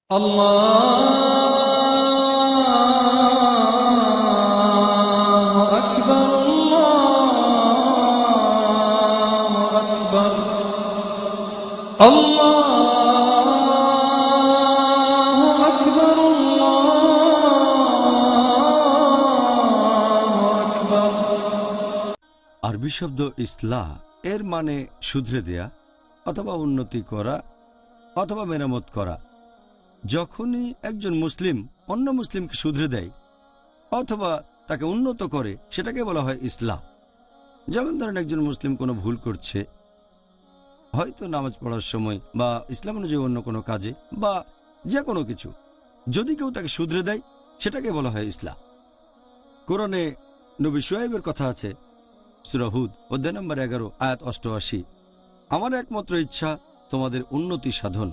আল্লাহু আকবার, আল্লাহু আকবার, আল্লাহু আকবার, আল্লাহু আকবার। আরবি শব্দ ইসলাহ এর মানে শুধরে দেয়া অথবা উন্নতি করা অথবা মেরামত করা। যখনই একজন মুসলিম অন্য মুসলিমকে শুধরে দেয় অথবা তাকে উন্নত করে, সেটাকে বলা হয় ইসলাহ। যেমন ধরেন, একজন মুসলিম কোনো ভুল করছে, হয়তো নামাজ পড়ার সময় বা ইসলাম অনুযায়ী অন্য কোনো কাজে বা যে কোনো কিছু, যদি কেউ তাকে শুধরে দেয় সেটাকে বলা হয় ইসলাহ। কোরআনে নবী শুআইবের কথা আছে, সূরা হুদ অধ্যায় নম্বর 11 আয়াত 88। আমার একমাত্র ইচ্ছা তোমাদের উন্নতি সাধন,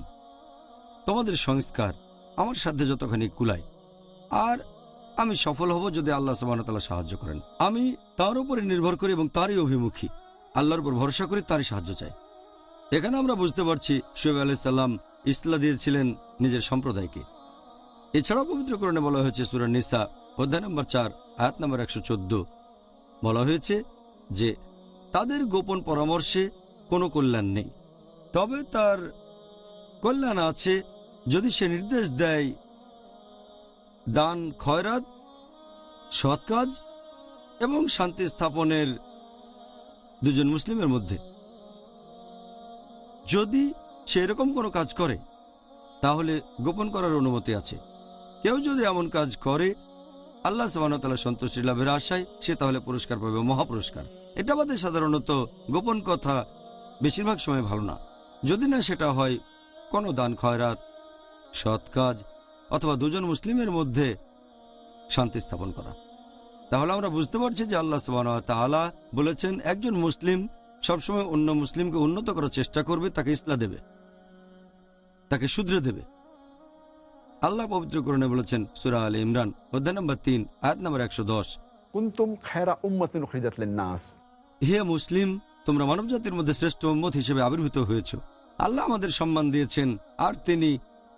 তোমাদের সংস্কার আমার সাধ্যে যতখানি কুলায়, আর আমি সফল হব যদি আল্লাহ সুবহানাহু ওয়া তাআলা সাহায্য করেন। আমি তার উপরে নির্ভর করি এবং তারই অভিমুখী, আল্লাহর উপর ভরসা করি, তারই সাহায্য চাই। এখানে আমরা বুঝতে পারছি শুআয়ব আলাইহিস সালাম ইসলাহ দিয়েছিলেন নিজের সম্প্রদায়কে। এছাড়াও পবিত্র কোরআনে বলা হয়েছে, সূরা নিসা অধ্যায় নম্বর 4 আয়াত নম্বর 114, বলা হয়েছে যে তাদের গোপন পরামর্শে কোনো কল্যাণ নেই, তবে তার কল্যাণ আছে যদি সে নির্দেশ দেয় দান, খয়রাত, সৎ কাজ এবং শান্তি স্থাপনের দুজন মুসলিমের মধ্যে। যদি সে এরকম কোনো কাজ করে তাহলে গোপন করার অনুমতি আছে। কেউ যদি এমন কাজ করে আল্লাহ সুবহানাহু ওয়া তাআলা সন্তুষ্টি লাভের আশায়, সে তাহলে পুরস্কার পাবে, মহাপুরস্কার। এটা আমাদের সাধারণত গোপন কথা বেশিরভাগ সময় ভালো না, যদি না সেটা হয় কোনো দান, খয়রাত, সৎ কাজ অথবা দুজন মুসলিমের মধ্যে শান্তি স্থাপন করা। তাহলে আমরা বুঝতে পারছি যে আল্লাহ সুবহানাহু ওয়া তাআলা বলেছেন একজন মুসলিম সবসময় অন্য মুসলিমকে উন্নত করার চেষ্টা করবে, তাকে ইসলাহ দেবে, তাকে শুধরে দেবে। আল্লাহ পবিত্র কোরআনে বলেছেন, সূরা আলে ইমরান অধ্যায় নম্বর 3 আয়াত নম্বর 110, কুনতুম খায়রা উম্মাতিন উখরিজাত লিন-নাস, হে মুসলিম, তোমরা মানবজাতির মধ্যে শ্রেষ্ঠ উম্মত হিসেবে আবির্ভূত হয়েছো। আল্লাহ আমাদের সম্মান দিয়েছেন, আর তিনি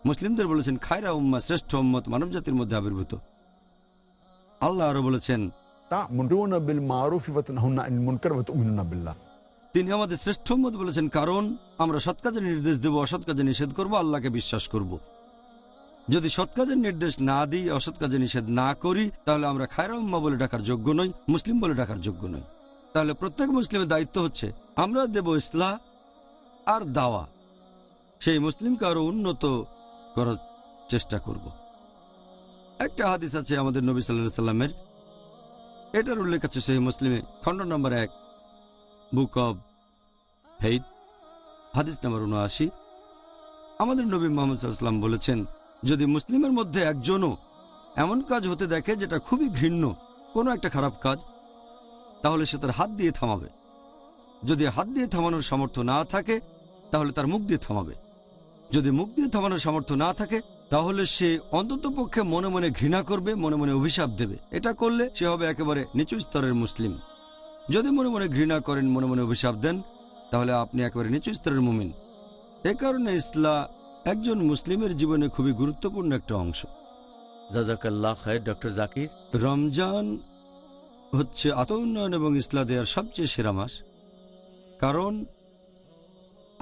মুসলিমদের বলেছেন খায়রা উম্মাহ, শ্রেষ্ঠ উম্মত মানবজাতির মধ্যে আবির্ভূত। আল্লাহ আরো বলেছেন, তা'মুরুনা বিল মারুফি ওয়া তানহাউনা আনিল মুনকার ওয়া তু'মিনুনা বিল্লাহ। তিনি আমাদের শ্রেষ্ঠ উম্মত বলেছেন কারণ আমরা সৎ কাজের নির্দেশ দেব, অসৎ কাজে নিষেধ করব, আল্লাহকে বিশ্বাস করব। যদি সৎ কাজের নির্দেশ না দিই, অসৎ কাজে নিষেধ না করি, তাহলে আমরা খায়রা উম্মাহ বলে ডাকার যোগ্য নই, মুসলিম বলে ডাকার যোগ্য নই। তাহলে প্রত্যেক মুসলিমের দায়িত্ব হচ্ছে আমরা দেব ইসলাহ আর দাওয়া, সেই মুসলিমকে আরো উন্নত করার চেষ্টা করব। একটা হাদিস আছে আমাদের নবী সাল্লাল্লাহু আলাইহি সাল্লামের, এটার উল্লেখ আছে সহিহ মুসলিমে খণ্ড নম্বর 1 বুক অব ফেইথ হাদিস নম্বর 79। আমাদের নবী মুহাম্মদ সাল্লাল্লাহু আলাইহি ওয়াসাল্লাম বলেছেন, যদি মুসলিমের মধ্যে একজনও এমন কাজ হতে দেখে যেটা খুবই ঘৃণ্য, কোনো একটা খারাপ কাজ, তাহলে সে তার হাত দিয়ে থামাবে। যদি হাত দিয়ে থামানোর সামর্থ্য না থাকে তাহলে তার মুখ দিয়ে থামাবে। যদি মুখ দিয়ে থামানোর সামর্থ্য না থাকে তাহলে সে অন্ততপক্ষে মনে মনে ঘৃণা করবে, মনে মনে অভিশাপ দেবে। এটা করলে সে হবে একেবারে নিচু স্তরের মুসলিম। যদি মনে মনে ঘৃণা করেন, মনে মনে অভিশাপ দেন, তাহলে আপনি একেবারে নিচু স্তরের মুমিন। এ কারণে ইসলাম একজন মুসলিমের জীবনে খুবই গুরুত্বপূর্ণ একটা অংশ। জাযাকাল্লাহ খায়র ডক্টর জাকির। রমজান হচ্ছে আত্ম-উন্নয়ন এবং ইসলাহ দেওয়ার সবচেয়ে সেরা মাস, কারণ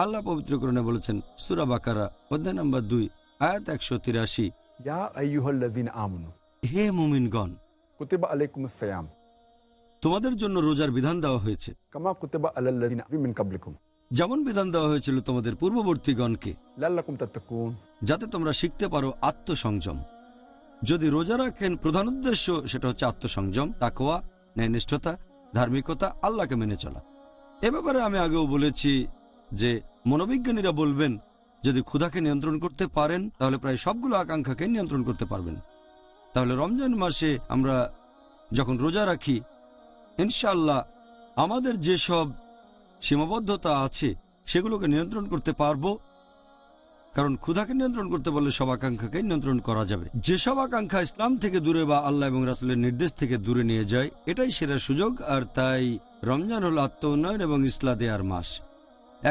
আল্লাহ পবিত্র কোরআনে বলেছেন, সূরা বাকারা অধ্যায় নম্বর 2 আয়াত 183, ইয়া আইয়ুহাল্লাযীনা আমানু, হে মুমিনগণ, কুতিবা আলাইকুমুস সিয়াম, তোমাদের জন্য রোজার বিধান দেওয়া হয়েছে কামা কুতিবা আলাল্লাযীনা মিন কাবলিকুম, যেমন বিধান দেওয়া হয়েছিল তোমাদের পূর্ববর্তীগণকে, লাল্লাকুম তাত্তাকুন, যাতে তোমরা শিখতে পারো আত্মসংযম। যদি রোজা রাখেন, প্রধান উদ্দেশ্য সেটা হচ্ছে আত্মসংযম, তাকওয়া, ন্যায়নিষ্ঠতা, ধার্মিকতা, আল্লাহকে মেনে চলা। এ ব্যাপারে আমি আগেও বলেছি যে মনোবিজ্ঞানীরা বলবেন, যদি ক্ষুধাকে নিয়ন্ত্রণ করতে পারেন তাহলে প্রায় সবগুলো আকাঙ্ক্ষাকে নিয়ন্ত্রণ করতে পারবেন। তাহলে রমজান মাসে আমরা যখন রোজা রাখি, ইনশাআল্লাহ আমাদের যেসব সীমাবদ্ধতা আছে সেগুলোকে নিয়ন্ত্রণ করতে পারবো, কারণ ক্ষুধাকে নিয়ন্ত্রণ করতে পারলে সব আকাঙ্ক্ষাকে নিয়ন্ত্রণ করা যাবে। যেসব আকাঙ্ক্ষা ইসলাম থেকে দূরে বা আল্লাহ এবং রাসূলের নির্দেশ থেকে দূরে নিয়ে যায়, এটাই সেরা সুযোগ। আর তাই রমজান হল আত্ম উন্নয়ন এবং ইসলাহ দেওয়ার মাস।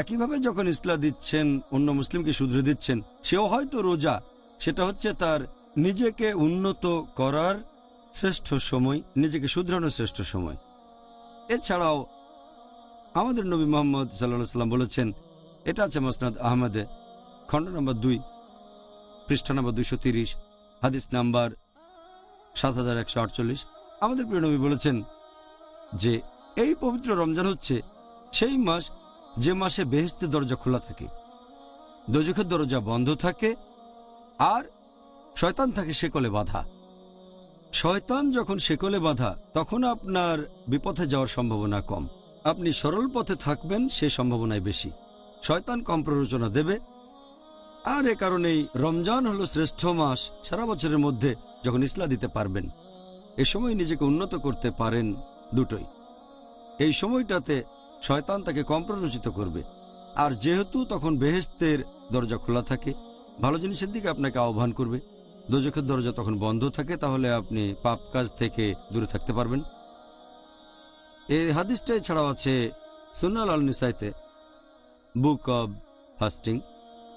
একইভাবে যখন ইসলাহ দিচ্ছেন, অন্য মুসলিমকে শুধরে দিচ্ছেন, সেও হয়তো রোজা, সেটা হচ্ছে তার নিজেকে উন্নত করার শ্রেষ্ঠ সময়, নিজেকে শুধরানোর শ্রেষ্ঠ সময়। এছাড়াও আমাদের নবী মুহাম্মদ সাল্লাল্লাহু আলাইহি ওয়াসাল্লাম বলেছেন, এটা আছে মুসনাদ আহমদে, খণ্ড নম্বর 2, পৃষ্ঠা নম্বর 230, হাদিস নাম্বার 7148। আমাদের প্রিয় নবী বলেছেন যে এই পবিত্র রমজান হচ্ছে সেই মাস যে মাসে বেহেশতের দরজা খোলা থাকে, দোজখের দরজা বন্ধ থাকে, আর শয়তান থাকে শেকলে বাঁধা। শয়তান যখন শেকলে বাঁধা, তখন আপনার বিপথে যাওয়ার সম্ভাবনা কম, আপনি সরল পথে থাকবেন সে সম্ভাবনাই বেশি। শয়তান কম প্ররোচনা দেবে। আর এ কারণেই রমজান হলো শ্রেষ্ঠ মাস সারা বছরের মধ্যে, যখন ইসলাম দিতে পারবেন। এ সময় নিজেকে উন্নত করতে পারেন দুটোই। এই সময়টাতে শয়তান তাকে কম প্ররোচিত করবে, আর যেহেতু তখন বেহেশতের দরজা খোলা থাকে, ভালো জিনিসের দিকে আপনাকে আহ্বান করবে। দোজখের দরজা তখন বন্ধ থাকে, তাহলে আপনি পাপ কাজ থেকে দূরে থাকতে পারবেন। এই হাদিসটাই ছাড়াও আছে সুন্নাহ আল নিসাইতে, বুক অব ফাস্টিং,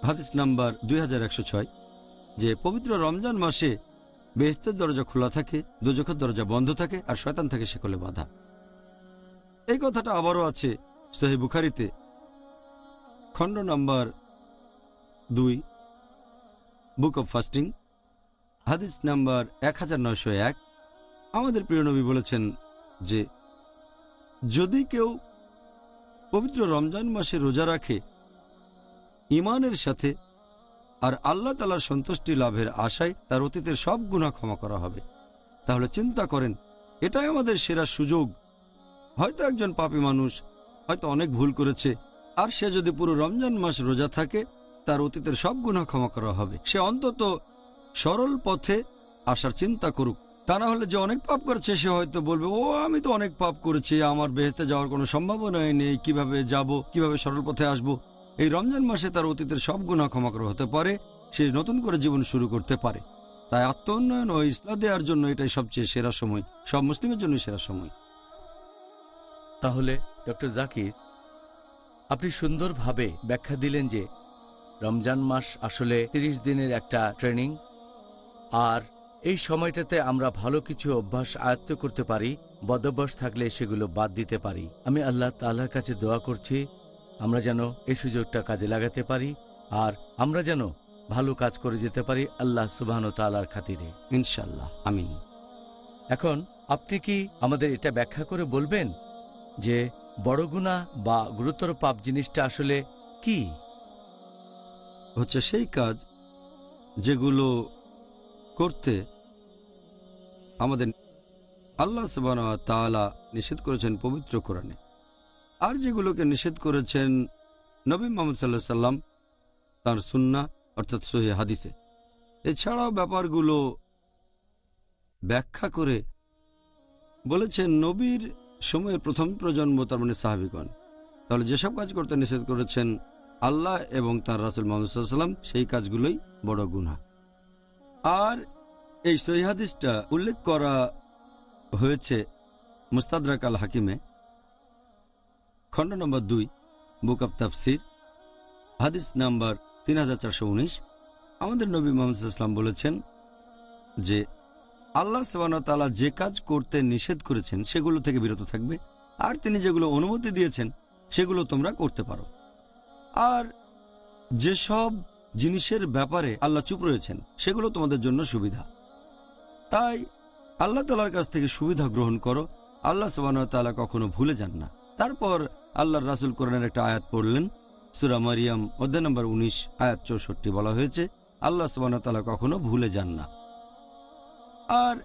হাদিস নাম্বার 2106, যে পবিত্র রমজান মাসে বেহেশতের দরজা খোলা থাকে, দোজখের দরজা বন্ধ থাকে, আর শয়তান থাকে শেকলে বাঁধা। এই কথাটা আবারও আছে সহিহ বুখারীতে, খণ্ড নাম্বার 2, বুক অব ফাস্টিং, হাদিস নাম্বার 1901। আমাদের প্রিয় নবী বলেছেন যে যদি কেউ পবিত্র রমজান মাসে রোজা রাখে ঈমানের সাথে আর আল্লাহ তাআলার সন্তুষ্টি লাভের আশায়, তার অতীতের সব গুনাহ ক্ষমা করা হবে। তাহলে চিন্তা করেন, এটাই আমাদের সেরা সুযোগ। হয়তো একজন পাপী মানুষ হয়তো অনেক ভুল করেছে, আর সে যদি পুরো রমজান মাস রোজা থাকে, তার অতীতের সব গুনাহ ক্ষমা করা হবে। সে অন্তত সরল পথে আসার চিন্তা করুক। তা না হলে যে অনেক পাপ করেছে সে হয়তো বলবে, ও আমি তো অনেক পাপ করেছি, আমার বেহেশতে যাওয়ার কোনো সম্ভাবনাই নেই, কিভাবে যাব, কিভাবে সরল পথে আসব। এই রমজান মাসে তার অতীতের সব গুনাহ ক্ষমা করা হতে পারে, সে নতুন করে জীবন শুরু করতে পারে। তাই আত্মোন্নয়ন ও ইসলাহ দেওয়ার জন্য এটাই সবচেয়ে সেরা সময়, সব মুসলিমের জন্য সেরা সময়। তাহলে ডক্টর জাকির, আপনি সুন্দরভাবে ব্যাখ্যা দিলেন যে রমজান মাস আসলে 30 দিনের একটা ট্রেনিং, আর এই সময়টাতে আমরা ভালো কিছু অভ্যাস আয়ত্ত করতে পারি, বদঅভ্যাস থাকলে সেগুলো বাদ দিতে পারি। আমি আল্লাহ তাআলার কাছে দোয়া করছি আমরা যেন এই সুযোগটা কাজে লাগাতে পারি, আর আমরা যেন ভালো কাজ করে যেতে পারি আল্লাহ সুবহানাহু ওয়া তাআলার খাতিরে, ইনশাআল্লাহ, আমিন। এখন আপনি কি আমাদের এটা ব্যাখ্যা করে বলবেন যে বড় গুনাহ বা গুরুতর পাপ জিনিসটা আসলে কি? হচ্ছে সেই কাজ যেগুলো করতে আমাদের আল্লাহ সুবহানাহু ওয়া তাআলা নিষেধ করেছেন পবিত্র কোরআনে, আর যেগুলোকে নিষেধ করেছেন নবী মুহাম্মদ সাল্লাল্লাহু আলাইহি সাল্লাম তাঁর সুন্নাহ অর্থাৎ সহিহ হাদিসে। এছাড়াও ব্যাপারগুলো ব্যাখ্যা করে বলেছেন নবীর সময়ের প্রথম প্রজন্ম, তার মানে সাহাবীগণ। তাহলে যেসব কাজ করতে নিষেধ করেছেন আল্লাহ এবং তাঁর রাসূল মুহাম্মদ সাল্লাল্লাহু আলাইহি সাল্লাম, সেই কাজগুলোই বড় গুনাহ। আর এই সহিহ হাদিসটা উল্লেখ করা হয়েছে মুস্তাদরাক আল হাকিমে, খণ্ড নম্বর 2, বুক অব তাফসির, হাদিস নাম্বার 3419। আমাদের নবী মুহাম্মদ সাল্লাল্লাহু আলাইহি সাল্লাম বলেছেন যে আল্লাহ সুবহানাহু ওয়া তাআলা যে কাজ করতে নিষেধ করেছেন সেগুলো থেকে বিরত থাকবে, আর তিনি যেগুলো অনুমতি দিয়েছেন সেগুলো তোমরা করতে পারো। আর যেসব জিনিসের ব্যাপারে আল্লাহ চুপ রয়েছেন সেগুলো তোমাদের জন্য সুবিধা। তাই আল্লাহ তাআলার কাছ থেকে সুবিধা গ্রহণ করো। আল্লাহ সুবহানাহু ওয়া তাআলা কখনো ভুলে যান না। তারপর আল্লাহর রাসূল কোরআনের একটা আয়াত পড়লেন, সূরা মারিয়াম অধ্যায় নম্বর 19 আয়াত 64 বলা হয়েছে আল্লাহ সুবহানাহু ওয়া তাআলা কখনো ভুলে যান না। আর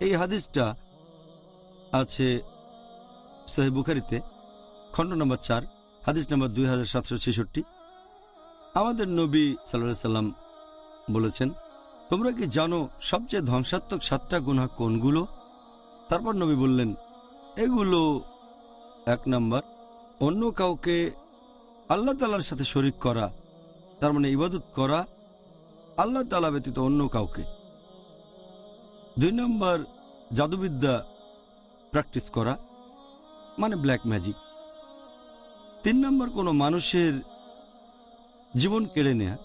এই হাদিসটা আছে সহিহ বুখারীতে, খণ্ড নম্বর 4, হাদিস নম্বর 2766। আমাদের নবী সাল্লাল্লাহু আলাইহি সাল্লাম বলেছেন, তোমরা কি জানো সবচেয়ে ধ্বংসাত্মক 7টা গুনাহ কোনগুলো? তারপর নবী বললেন, এগুলো 1 নম্বর, অন্য কাউকে আল্লাহ তাআলার সাথে শরীক করা, তার মানে ইবাদত করা আল্লাহ তাআলা ব্যতীত অন্য কাউকে। 2 নম্বর, জাদুবিদ্যা প্র্যাকটিস করা, মানে ব্ল্যাক ম্যাজিক। 3 নম্বর, কোনো মানুষের জীবন কেড়ে নেয়া।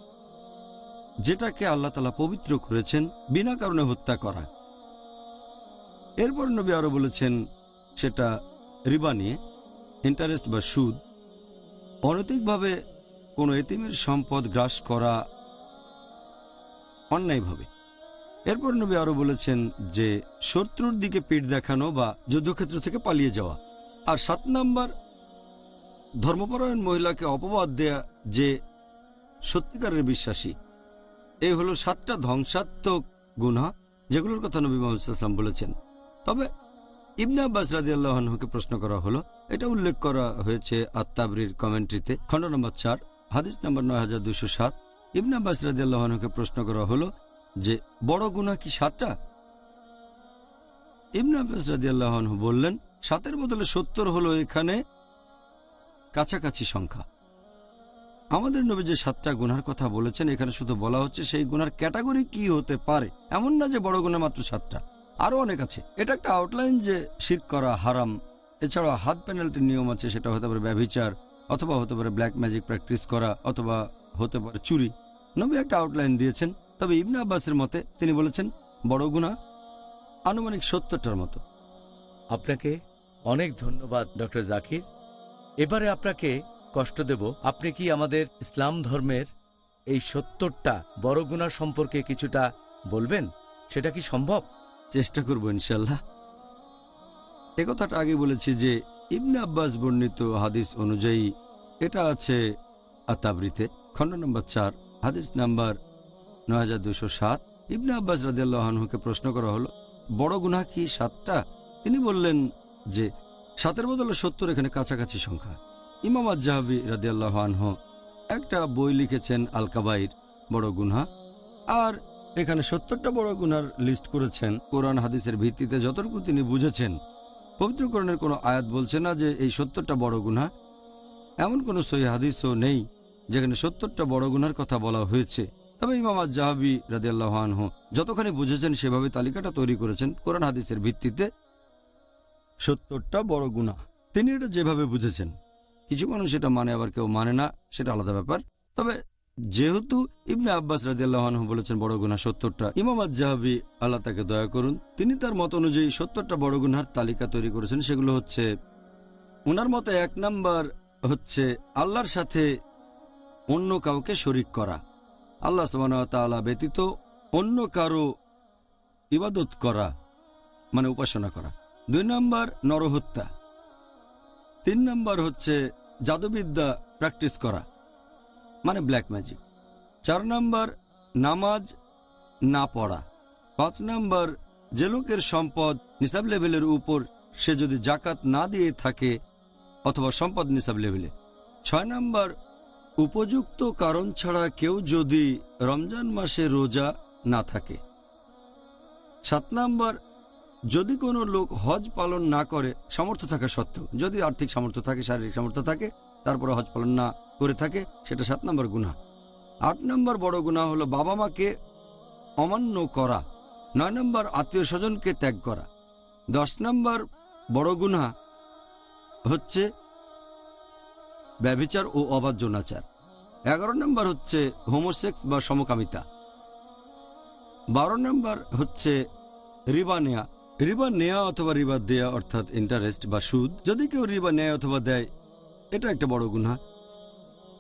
যেটাকে আল্লাহ তাআলা পবিত্র করেছেন বিনা কারণে হত্যা করা। এরপর নবী আরো বলেছেন সেটা রিবা নিয়ে, ইন্টারেস্ট বা সুদ, অনৈতিকভাবে কোনো এতিমের সম্পদ গ্রাস করা অন্যায়ভাবে। এরপর নবী আরো বলেছেন যে শত্রুর দিকে পিঠ দেখানো বা যুদ্ধক্ষেত্র থেকে পালিয়ে যাওয়া। আর 7 নাম্বার, ধর্মপরায়ণ মহিলাকে অপবাদ দেয়া যে সত্যিকারের বিশ্বাসী। এই হলো 7টা ধ্বংসাত্মক গুনাহ যেগুলোর কথা নবী মুহাম্মদ সাল্লাল্লাহু আলাইহি ওয়াসাল্লাম বলেছেন। তবে ইবনে আব্বাস রাদিয়াল্লাহু আনহুকে প্রশ্ন করা হলো, এটা উল্লেখ করা হয়েছে আত-তাবরীর কমেন্ট্রিতে, খণ্ড নম্বর 4, হাদিস নম্বর 9207। ইবনে আব্বাস রাদিয়াল্লাহু আনহুকে প্রশ্ন করা হলো যে বড় গুনাহ কি 7টা? ইবনে আব্বাস রাদিয়াল্লাহু আনহু বললেন 7-এর বদলে 70 হলো এখানে কাছাকাছি সংখ্যা। আমাদের নবী যে 7টা গুনার কথা বলেছেন এখানে শুধু বলা হচ্ছে সেই গুনার ক্যাটাগরি কি হতে পারে, এমন না যে বড় গুনাহ মাত্র 7টা, আরো অনেক আছে। এটা একটা আউটলাইন যে শিরক করা হারাম। এছাড়াও হাত পেনাল্টির নিয়ম আছে, সেটা হতে পারে ব্যভিচার, অথবা হতে পারে ব্ল্যাক ম্যাজিক প্র্যাকটিস করা, অথবা হতে পারে চুরি। নবী একটা আউটলাইন দিয়েছেন। তবে ইবনে আব্বাসের মতে তিনি বলেছেন বড় গুনাহ আনুমানিক 70টার মতো। আপনাকে অনেক ধন্যবাদ ডক্টর জাকির। এবারে আপনাকে কষ্ট দেব, আপনি কি আমাদের ইসলাম ধর্মের এই 70টা বড় গুনাহ সম্পর্কে কিছুটা বলবেন? সেটা কি সম্ভব? চেষ্টা করব ইনশাল্লাহ। এ কথাটা আগে বলেছি যে ইবনে আব্বাস বর্ণিত হাদিস অনুযায়ী এটা আছে আত-তাবরীতে, খণ্ড নম্বর 4, হাদিস নাম্বার 9207। ইবনে আব্বাস রাদিয়াল্লাহু আনহুকে প্রশ্ন করা হলো বড় গুনাহ কি 7টা? তিনি বললেন যে 7-এর বদলে 70 এখানে কাছাকাছি সংখ্যা। ইমাম আয-যাহাবী রাদিয়াল্লাহু আনহু একটা বই লিখেছেন আল কাবাইর, বড় গুনাহ, আর এখানে 70টা বড় গুনার লিস্ট করেছেন কোরআন হাদিসের ভিত্তিতে যতটুকু তিনি বুঝেছেন। পবিত্র কোরআনের কোনো আয়াত বলছে না যে এই 70টা বড় গুনাহ। এমন কোনো সহিহ হাদিসও নেই যেখানে 70টা বড় গুনার কথা বলা হয়েছে। তবে ইমাম আয-যাহাবী রাদিয়াল্লাহু আনহু যতখানি বুঝেছেন সেভাবে তালিকাটা তৈরি করেছেন কোরআন হাদিসের ভিত্তিতে। 70টা বড় গুনাহ তিনি এটা যেভাবে বুঝেছেন। কিছু মানুষ এটা মানে, আবার কেউ মানে না, সেটা আলাদা ব্যাপার। তবে যেহেতু ইবনে আব্বাস রাদিয়াল্লাহু আনহু বলেছেন বড় গুনাহ 70টা, ইমাম আয-যাহাবী আল্লাহ তাকে দয়া করুন, তিনি তার মত অনুযায়ী 70টা বড় গুনাহর তালিকা তৈরি করেছেন। সেগুলো হচ্ছে, ওনার মতে 1 নাম্বার হচ্ছে আল্লাহর সাথে অন্য কাউকে শরীক করা, আল্লাহ সুবহানাহু ওয়া তাআলা ব্যতীত অন্য কারো ইবাদত করা মানে উপাসনা করা। 2 নাম্বার নরহত্যা। 3 নাম্বার হচ্ছে জাদুবিদ্যা প্র্যাকটিস করা মানে ব্ল্যাক ম্যাজিক। 4 নাম্বার নামাজ না পড়া। 5 নাম্বার যে লোকের সম্পদ নিসাব লেভেলের উপর সে যদি জাকাত না দিয়ে থাকে অথবা সম্পদ নিসাব লেভেলে। 6 নাম্বার উপযুক্ত কারণ ছাড়া কেউ যদি রমজান মাসে রোজা না থাকে। 7 নাম্বার যদি কোনো লোক হজ পালন না করে সামর্থ্য থাকা সত্ত্বেও, যদি আর্থিক সামর্থ্য থাকে, শারীরিক সামর্থ্য থাকে, তারপরে হজ পালন না করে থাকে, সেটা 7 নম্বর গুনাহ। 8 নম্বর বড় গুনাহ হলো বাবা মাকে অমান্য করা। 9 নম্বর আত্মীয় স্বজনকে ত্যাগ করা। 10 নম্বর বড় গুনাহ হচ্ছে ব্যভিচার ও অবাধ্য যৌনাচার। 11 নম্বর হচ্ছে হোমোসেক্স বা সমকামিতা। 12 নম্বর হচ্ছে রিবা নেয়া। রিবা নেয়া অথবা রিবা দেয়া অর্থাৎ ইন্টারেস্ট বা সুদ। যদি কেউ রিবা নেয় অথবা দেয় এটা একটা বড় গুনাহ।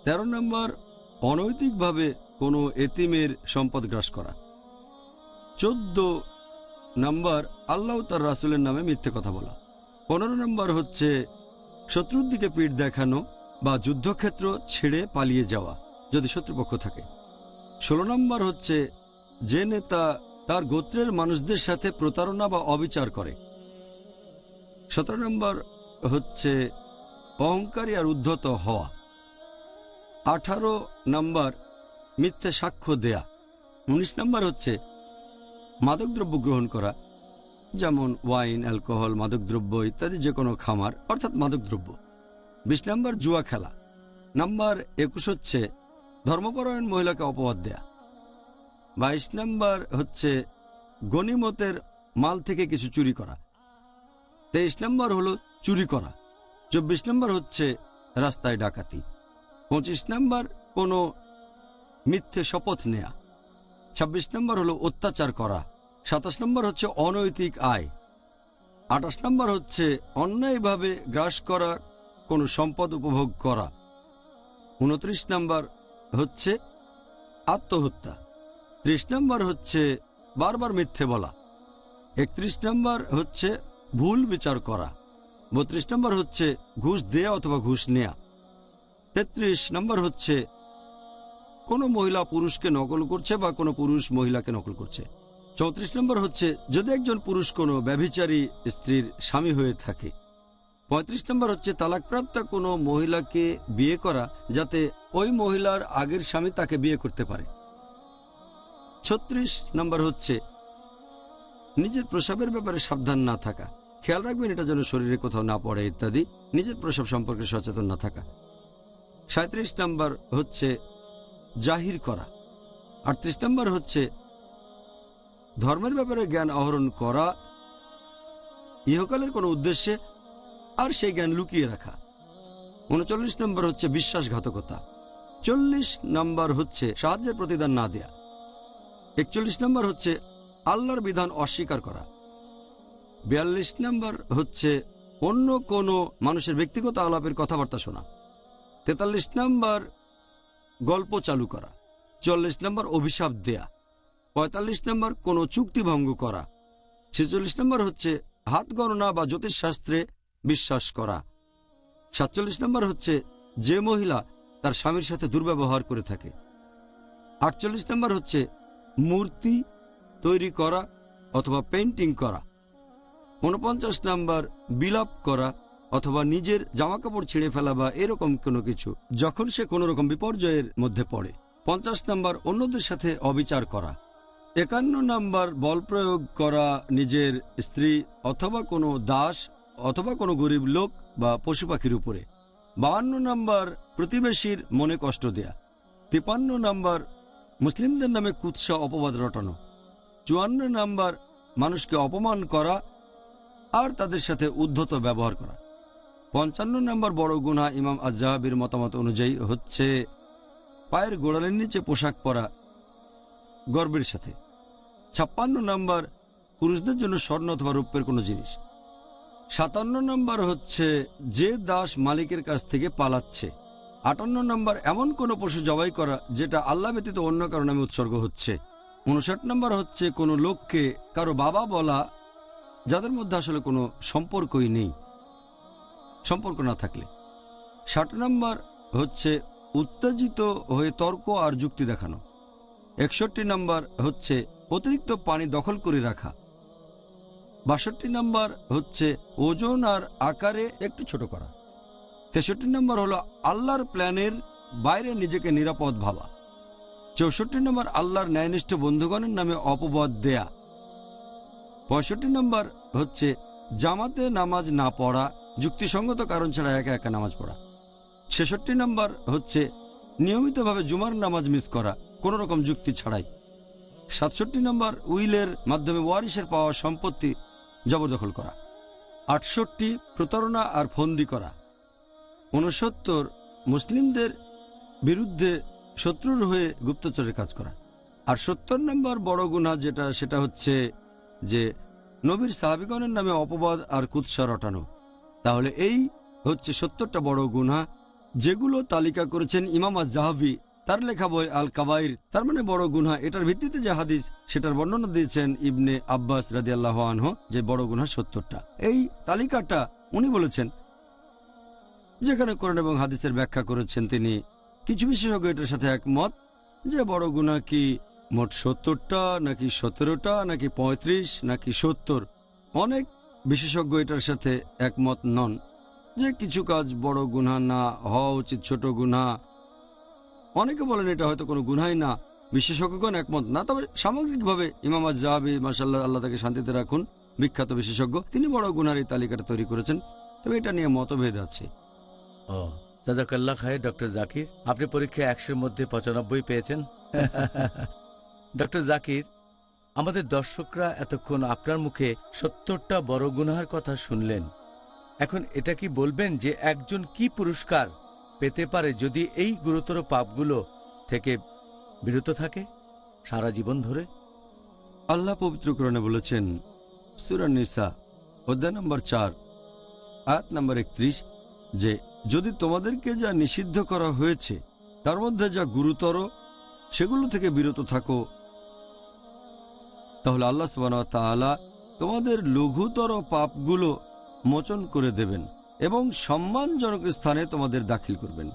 13 নম্বর অনৈতিকভাবে কোনো এতিমের সম্পদ গ্রাস করা। 14 নম্বর আল্লাহ তার রাসূলের নামে মিথ্যে কথা বলা। 15 নম্বর হচ্ছে শত্রুর দিকে পিঠ দেখানো বা যুদ্ধক্ষেত্র ছেড়ে পালিয়ে যাওয়া যদি শত্রুপক্ষ থাকে। 16 নম্বর হচ্ছে যে নেতা তার গোত্রের মানুষদের সাথে প্রতারণা বা অবিচার করে। 17 নম্বর হচ্ছে অহংকারী আর উদ্ধত হওয়া। 18 নম্বর মিথ্যে সাক্ষ্য দেয়া। 19 নম্বর হচ্ছে মাদকদ্রব্য গ্রহণ করা, যেমন ওয়াইন, অ্যালকোহল, মাদকদ্রব্য ইত্যাদি যে কোনো খামার অর্থাৎ মাদকদ্রব্য। 20 নম্বর জুয়া খেলা। নাম্বার 21 হচ্ছে ধর্মপরায়ণ মহিলাকে অপবাদ দেয়া। 22 নম্বর হচ্ছে গনিমতের মাল থেকে কিছু চুরি করা। 23 নম্বর হলো চুরি করা। 24 নম্বর হচ্ছে রাস্তায় ডাকাতি। 25 নম্বর কোনো মিথ্যে শপথ নেয়া। 26 নম্বর হলো অত্যাচার করা, 27 নম্বর হচ্ছে অনৈতিক আয়, 28 নম্বর হচ্ছে অন্যায়ভাবে গ্রাস করা কোনো সম্পদ উপভোগ করা, 29 নম্বর হচ্ছে আত্মহত্যা, 30 নম্বর হচ্ছে বারবার মিথ্যে বলা, 31 নম্বর হচ্ছে ভুল বিচার করা, 32 নম্বর হচ্ছে ঘুষ দেয়া অথবা ঘুষ নেয়া, 33 নম্বর হচ্ছে কোনো মহিলা পুরুষকে নকল করছে বা কোনো পুরুষ মহিলাকে নকল করছে, 34 নম্বর হচ্ছে যদি একজন পুরুষ কোনো ব্যভিচারী স্ত্রীর স্বামী হয়ে থাকে, 35 নম্বর হচ্ছে তালাকপ্রাপ্ত কোনো মহিলাকে বিয়ে করা যাতে ওই মহিলার আগের স্বামী তাকে বিয়ে করতে পারে, 36 নম্বর হচ্ছে নিজের প্রস্রাবের ব্যাপারে সাবধান না থাকা, খেয়াল রাখবেন এটা যেন শরীরে কোথাও না পড়ে ইত্যাদি, নিজের প্রস্রাব সম্পর্কে সচেতন না থাকা, 37 নম্বর হচ্ছে জাহির করা, 38 নম্বর হচ্ছে ধর্মের ব্যাপারে জ্ঞান আহরণ করা ইহকালের কোনো উদ্দেশ্যে আর সেই জ্ঞান লুকিয়ে রাখা, 39 নম্বর হচ্ছে বিশ্বাসঘাতকতা, 40 নম্বর হচ্ছে সাহায্যের প্রতিদান না দেয়া, 41 নম্বর হচ্ছে আল্লাহর বিধান অস্বীকার করা, 42 নম্বর হচ্ছে অন্য কোনো মানুষের ব্যক্তিগত আলাপের কথাবার্তা শোনা, 43 নম্বর গল্প চালু করা, 44 নম্বর অভিশাপ দেয়া, 45 নম্বর কোনো চুক্তি ভঙ্গ করা, 46 নম্বর হচ্ছে হাত গণনা বা জ্যোতিষশাস্ত্রে বিশ্বাস করা, 47 নম্বর হচ্ছে যে মহিলা তার স্বামীর সাথে দুর্ব্যবহার করে থাকে, 48 নম্বর হচ্ছে মূর্তি তৈরি করা অথবা পেইন্টিং করা, 49 নম্বর বিলাপ করা অথবা নিজের জামাকাপড় ছিঁড়ে ফেলা বা এরকম কোনো কিছু যখন সে কোনো রকম বিপর্যয়ের মধ্যে পড়ে, 50 নম্বর অন্যদের সাথে অবিচার করা, 51 নম্বর বল প্রয়োগ করা নিজের স্ত্রী অথবা কোনো দাস অথবা কোনো গরিব লোক বা পশু পাখির উপরে, 52 নম্বর প্রতিবেশীর মনে কষ্ট দেয়া, 53 নম্বর মুসলিমদের নামে কুৎসা অপবাদ রটানো, 54 নম্বর মানুষকে অপমান করা আর তাদের সাথে উদ্ধত ব্যবহার করা, 55 নম্বর বড় গুনাহ ইমাম আজ-জাহাবির মতামত অনুযায়ী হচ্ছে পায়ের গোড়ালির নিচে পোশাক পরা গর্বের সাথে, 56 নম্বর পুরুষদের জন্য স্বর্ণ অথবা রৌপ্যের কোনো জিনিস, 57 নম্বর হচ্ছে যে দাস মালিকের কাছ থেকে পালাচ্ছে, 58 নম্বর এমন কোনো পশু জবাই করা যেটা আল্লাহ ব্যতীত অন্য কারো নামে উৎসর্গ হচ্ছে, 59 নম্বর হচ্ছে কোনো লোককে কারো বাবা বলা যাদের মধ্যে আসলে কোনো সম্পর্কই নেই, সম্পর্ক না থাকলে, 60 নম্বর হচ্ছে উত্তেজিত হয়ে তর্ক আর যুক্তি দেখানো, 61 নম্বর হচ্ছে অতিরিক্ত পানি দখল করে রাখা, 62 নম্বর হচ্ছে ওজন আর আকারে একটু ছোট করা, 63 নম্বর হলো আল্লাহর প্ল্যানের বাইরে নিজেকে নিরাপদ ভাবা, 64 নম্বর আল্লাহর ন্যায়নিষ্ঠ বন্ধুগণের নামে অপবাদ দেয়া, 65 নম্বর হচ্ছে জামাতে নামাজ না পড়া, যুক্তিসঙ্গত কারণ ছাড়া একা একা নামাজ পড়া, 66 নম্বর হচ্ছে নিয়মিতভাবে জুমার নামাজ মিস করা কোনো রকম যুক্তি ছাড়াই, 67 নম্বর উইলের মাধ্যমে ওয়ারিসের পাওয়া সম্পত্তি জবরদখল করা, 68 প্রতারণা আর ফন্দি করা, 69 মুসলিমদের বিরুদ্ধে শত্রুর হয়ে গুপ্তচরের কাজ করা, আর 70 নম্বর বড় গুনাহ সেটা হচ্ছে যে নবীর সাহাবিগণের নামে অপবাদ আর কুৎসা রটানো। তাহলে এই হচ্ছে 70টা বড় গুনাহ যেগুলো তালিকা করেছেন ইমাম আজ-জাহাবি তার লেখা বই আল কাবাইর, তার মানে বড় গুনাহ। এটার ভিত্তিতে যে হাদিস সেটার বর্ণনা দিয়েছেন ইবনে আব্বাস রাদিয়াল্লাহু আনহু যে বড় গুনাহ 70টা। এই তালিকাটা উনি বলেছেন, যেখানে কোরআন এবং হাদিসের ব্যাখ্যা করেছেন তিনি। কিছু বিশেষজ্ঞ এটার সাথে একমত যে বড় গুনাহ কি মোট 70টা নাকি 17টা নাকি 35 নাকি 70। অনেক বিশেষজ্ঞ এটার সাথে একমত নন যে কিছু কাজ বড় গুনাহ না হওয়া উচিত, ছোট গুনাহ। অনেকে বলেন এটা হয়তো কোনো গুনাহই না, বিশেষজ্ঞগণ একমত না। তবে সামগ্রিকভাবে ইমাম আজ-জাহাবি মাশাআল্লাহ, আল্লাহ তাকে শান্তিতে রাখুন, বিখ্যাত বিশেষজ্ঞ, তিনি বড় গুনাহর এই তালিকাটা তৈরি করেছেন। তবে এটা নিয়ে মতভেদ আছে। ও জাযাকাল্লাহ খায়ের ডক্টর জাকির, আপনি পরীক্ষায় 100-এর মধ্যে 95 পেয়েছেন। ডক্টর জাকির, আমাদের দর্শকরা এতক্ষণ আপনার মুখে 70টা বড় গুনাহের কথা শুনলেন। এখন এটা কি বলবেন যে একজন কি পুরস্কার পেতে পারে যদি এই গুরুতর পাপগুলো থেকে বিরত থাকে? সারা জীবন ধরে? আল্লাহ পবিত্র কোরআনে বলেছেন সূরা নিসা অধ্যায় নম্বর 4 আয়াত নম্বর 31 যে যদি তোমাদেরকে যা নিষিদ্ধ করা হয়েছে তার মধ্যে যা গুরুতর সেগুলো থেকে বিরত থাকো, তাহলে আল্লাহ সুবহানাহু ওয়া তাআলা তোমাদের লঘুতর পাপগুলো মোচন করে দেবেন এবং সম্মানজনক স্থানে তোমাদের দাখিল করবেন।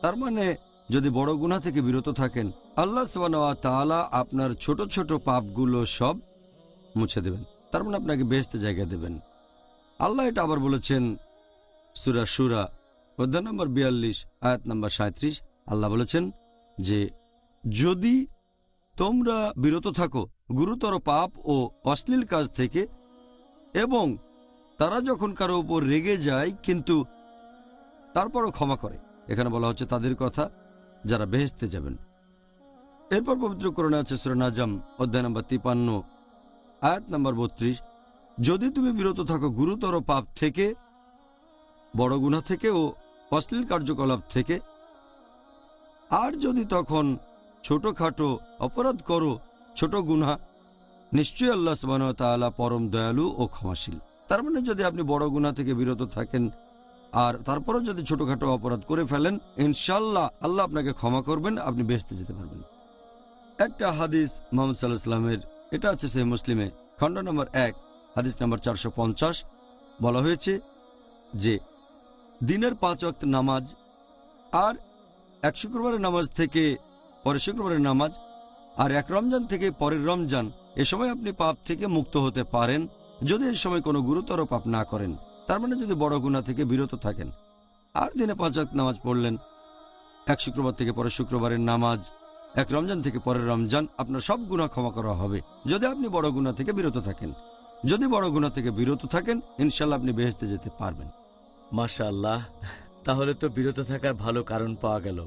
তার মানে যদি বড় গুনাহ থেকে বিরত থাকেন, আল্লাহ সুবহানাহু ওয়া তাআলা আপনার ছোট ছোট পাপগুলো সব মুছে দেবেন। তার মানে আপনাকে বেহেশতে জায়গা দেবেন। আল্লাহ এটা আবার বলেছেন সূরা শুরা অধ্যায় নম্বর 42 আয়াত নম্বর 37। আল্লাহ বলেছেন যে যদি তোমরা বিরত থাকো গুরুতর পাপ ও অশ্লীল কাজ থেকে, এবং তারা যখন কারো উপর রেগে যায় কিন্তু তারপরও ক্ষমা করে, এখানে বলা হচ্ছে তাদের কথা যারা বেহেশতে যাবেন। এরপর পবিত্র কোরআনে আছে সূরা নাজম অধ্যায় নম্বর 53 আয়াত নম্বর 32, যদি তুমি বিরত থাকো গুরুতর পাপ থেকে, বড় গুনাহ থেকে ও অশ্লীল কার্যকলাপ থেকে, আর যদি তখন ছোটখাটো অপরাধ করো, ছোট গুনাহ, নিশ্চয়ই আল্লাহ সুবহানাহু ওয়া তাআলা পরম দয়ালু ও ক্ষমাশীল। তার মানে যদি আপনি বড় গুনাহ থেকে বিরত থাকেন আর তারপরও যদি ছোটখাটো অপরাধ করে ফেলেন, ইনশাআল্লাহ আল্লাহ আপনাকে ক্ষমা করবেন, আপনি বেহেশতে যেতে পারবেন। একটা হাদিস মুহাম্মদ সাল্লাল্লাহু আলাইহি ওয়াসাল্লামের, এটা আছে সহিহ মুসলিমে খণ্ড নম্বর 1 হাদিস নম্বর 450, বলা হয়েছে যে দিনের 5 ওয়াক্ত নামাজ আর এক শুক্রবারের নামাজ থেকে পরের শুক্রবারের নামাজ আর এক রমজান থেকে পরের রমজান, এ সময় আপনি পাপ থেকে মুক্ত হতে পারেন যদি এ সময় কোনো গুরুতর পাপ না করেন। তার মানে যদি বড় গুনাহ থেকে বিরত থাকেন আর দিনে 5 ওয়াক্ত নামাজ পড়লেন, এক শুক্রবার থেকে পরের শুক্রবারের নামাজ, এক রমজান থেকে পরের রমজান, আপনার সব গুনাহ ক্ষমা করা হবে যদি আপনি বড় গুনাহ থেকে বিরত থাকেন। যদি বড় গুনাহ থেকে বিরত থাকেন, ইনশাআল্লাহ আপনি বেহেশতে যেতে পারবেন। মাশাআল্লাহ, তাহলে তো বিরত থাকার ভালো কারণ পাওয়া গেল।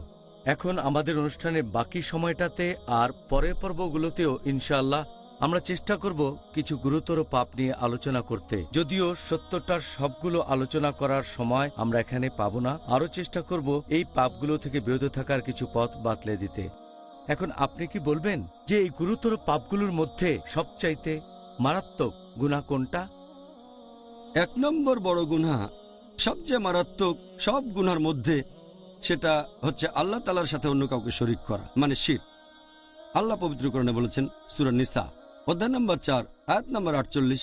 এখন আমাদের অনুষ্ঠানের বাকি সময়টাতে আর পরের পর্বগুলোতেও ইনশাআল্লাহ আমরা চেষ্টা করব কিছু গুরুতর পাপ নিয়ে আলোচনা করতে। যদিও 70টার সবগুলো আলোচনা করার সময় আমরা এখানে পাবো না, আরও চেষ্টা করব এই পাপগুলো থেকে বিরত থাকার কিছু পথ বাতলে দিতে। এখন আপনি কি বলবেন যে এই গুরুতর পাপগুলোর মধ্যে সবচাইতে মারাত্মক গুনাহ কোনটা? 1 নম্বর বড় গুনাহ, সবচেয়ে মারাত্মক সব গুনার মধ্যে, সেটা হচ্ছে আল্লাহ তাআলার সাথে অন্য কাউকে শরীক করা, মানে শিরক। আল্লাহ পবিত্র কোরআনে বলেছেন সূরা নিসা অধ্যায় নম্বর 4 আয়াত নম্বর 48,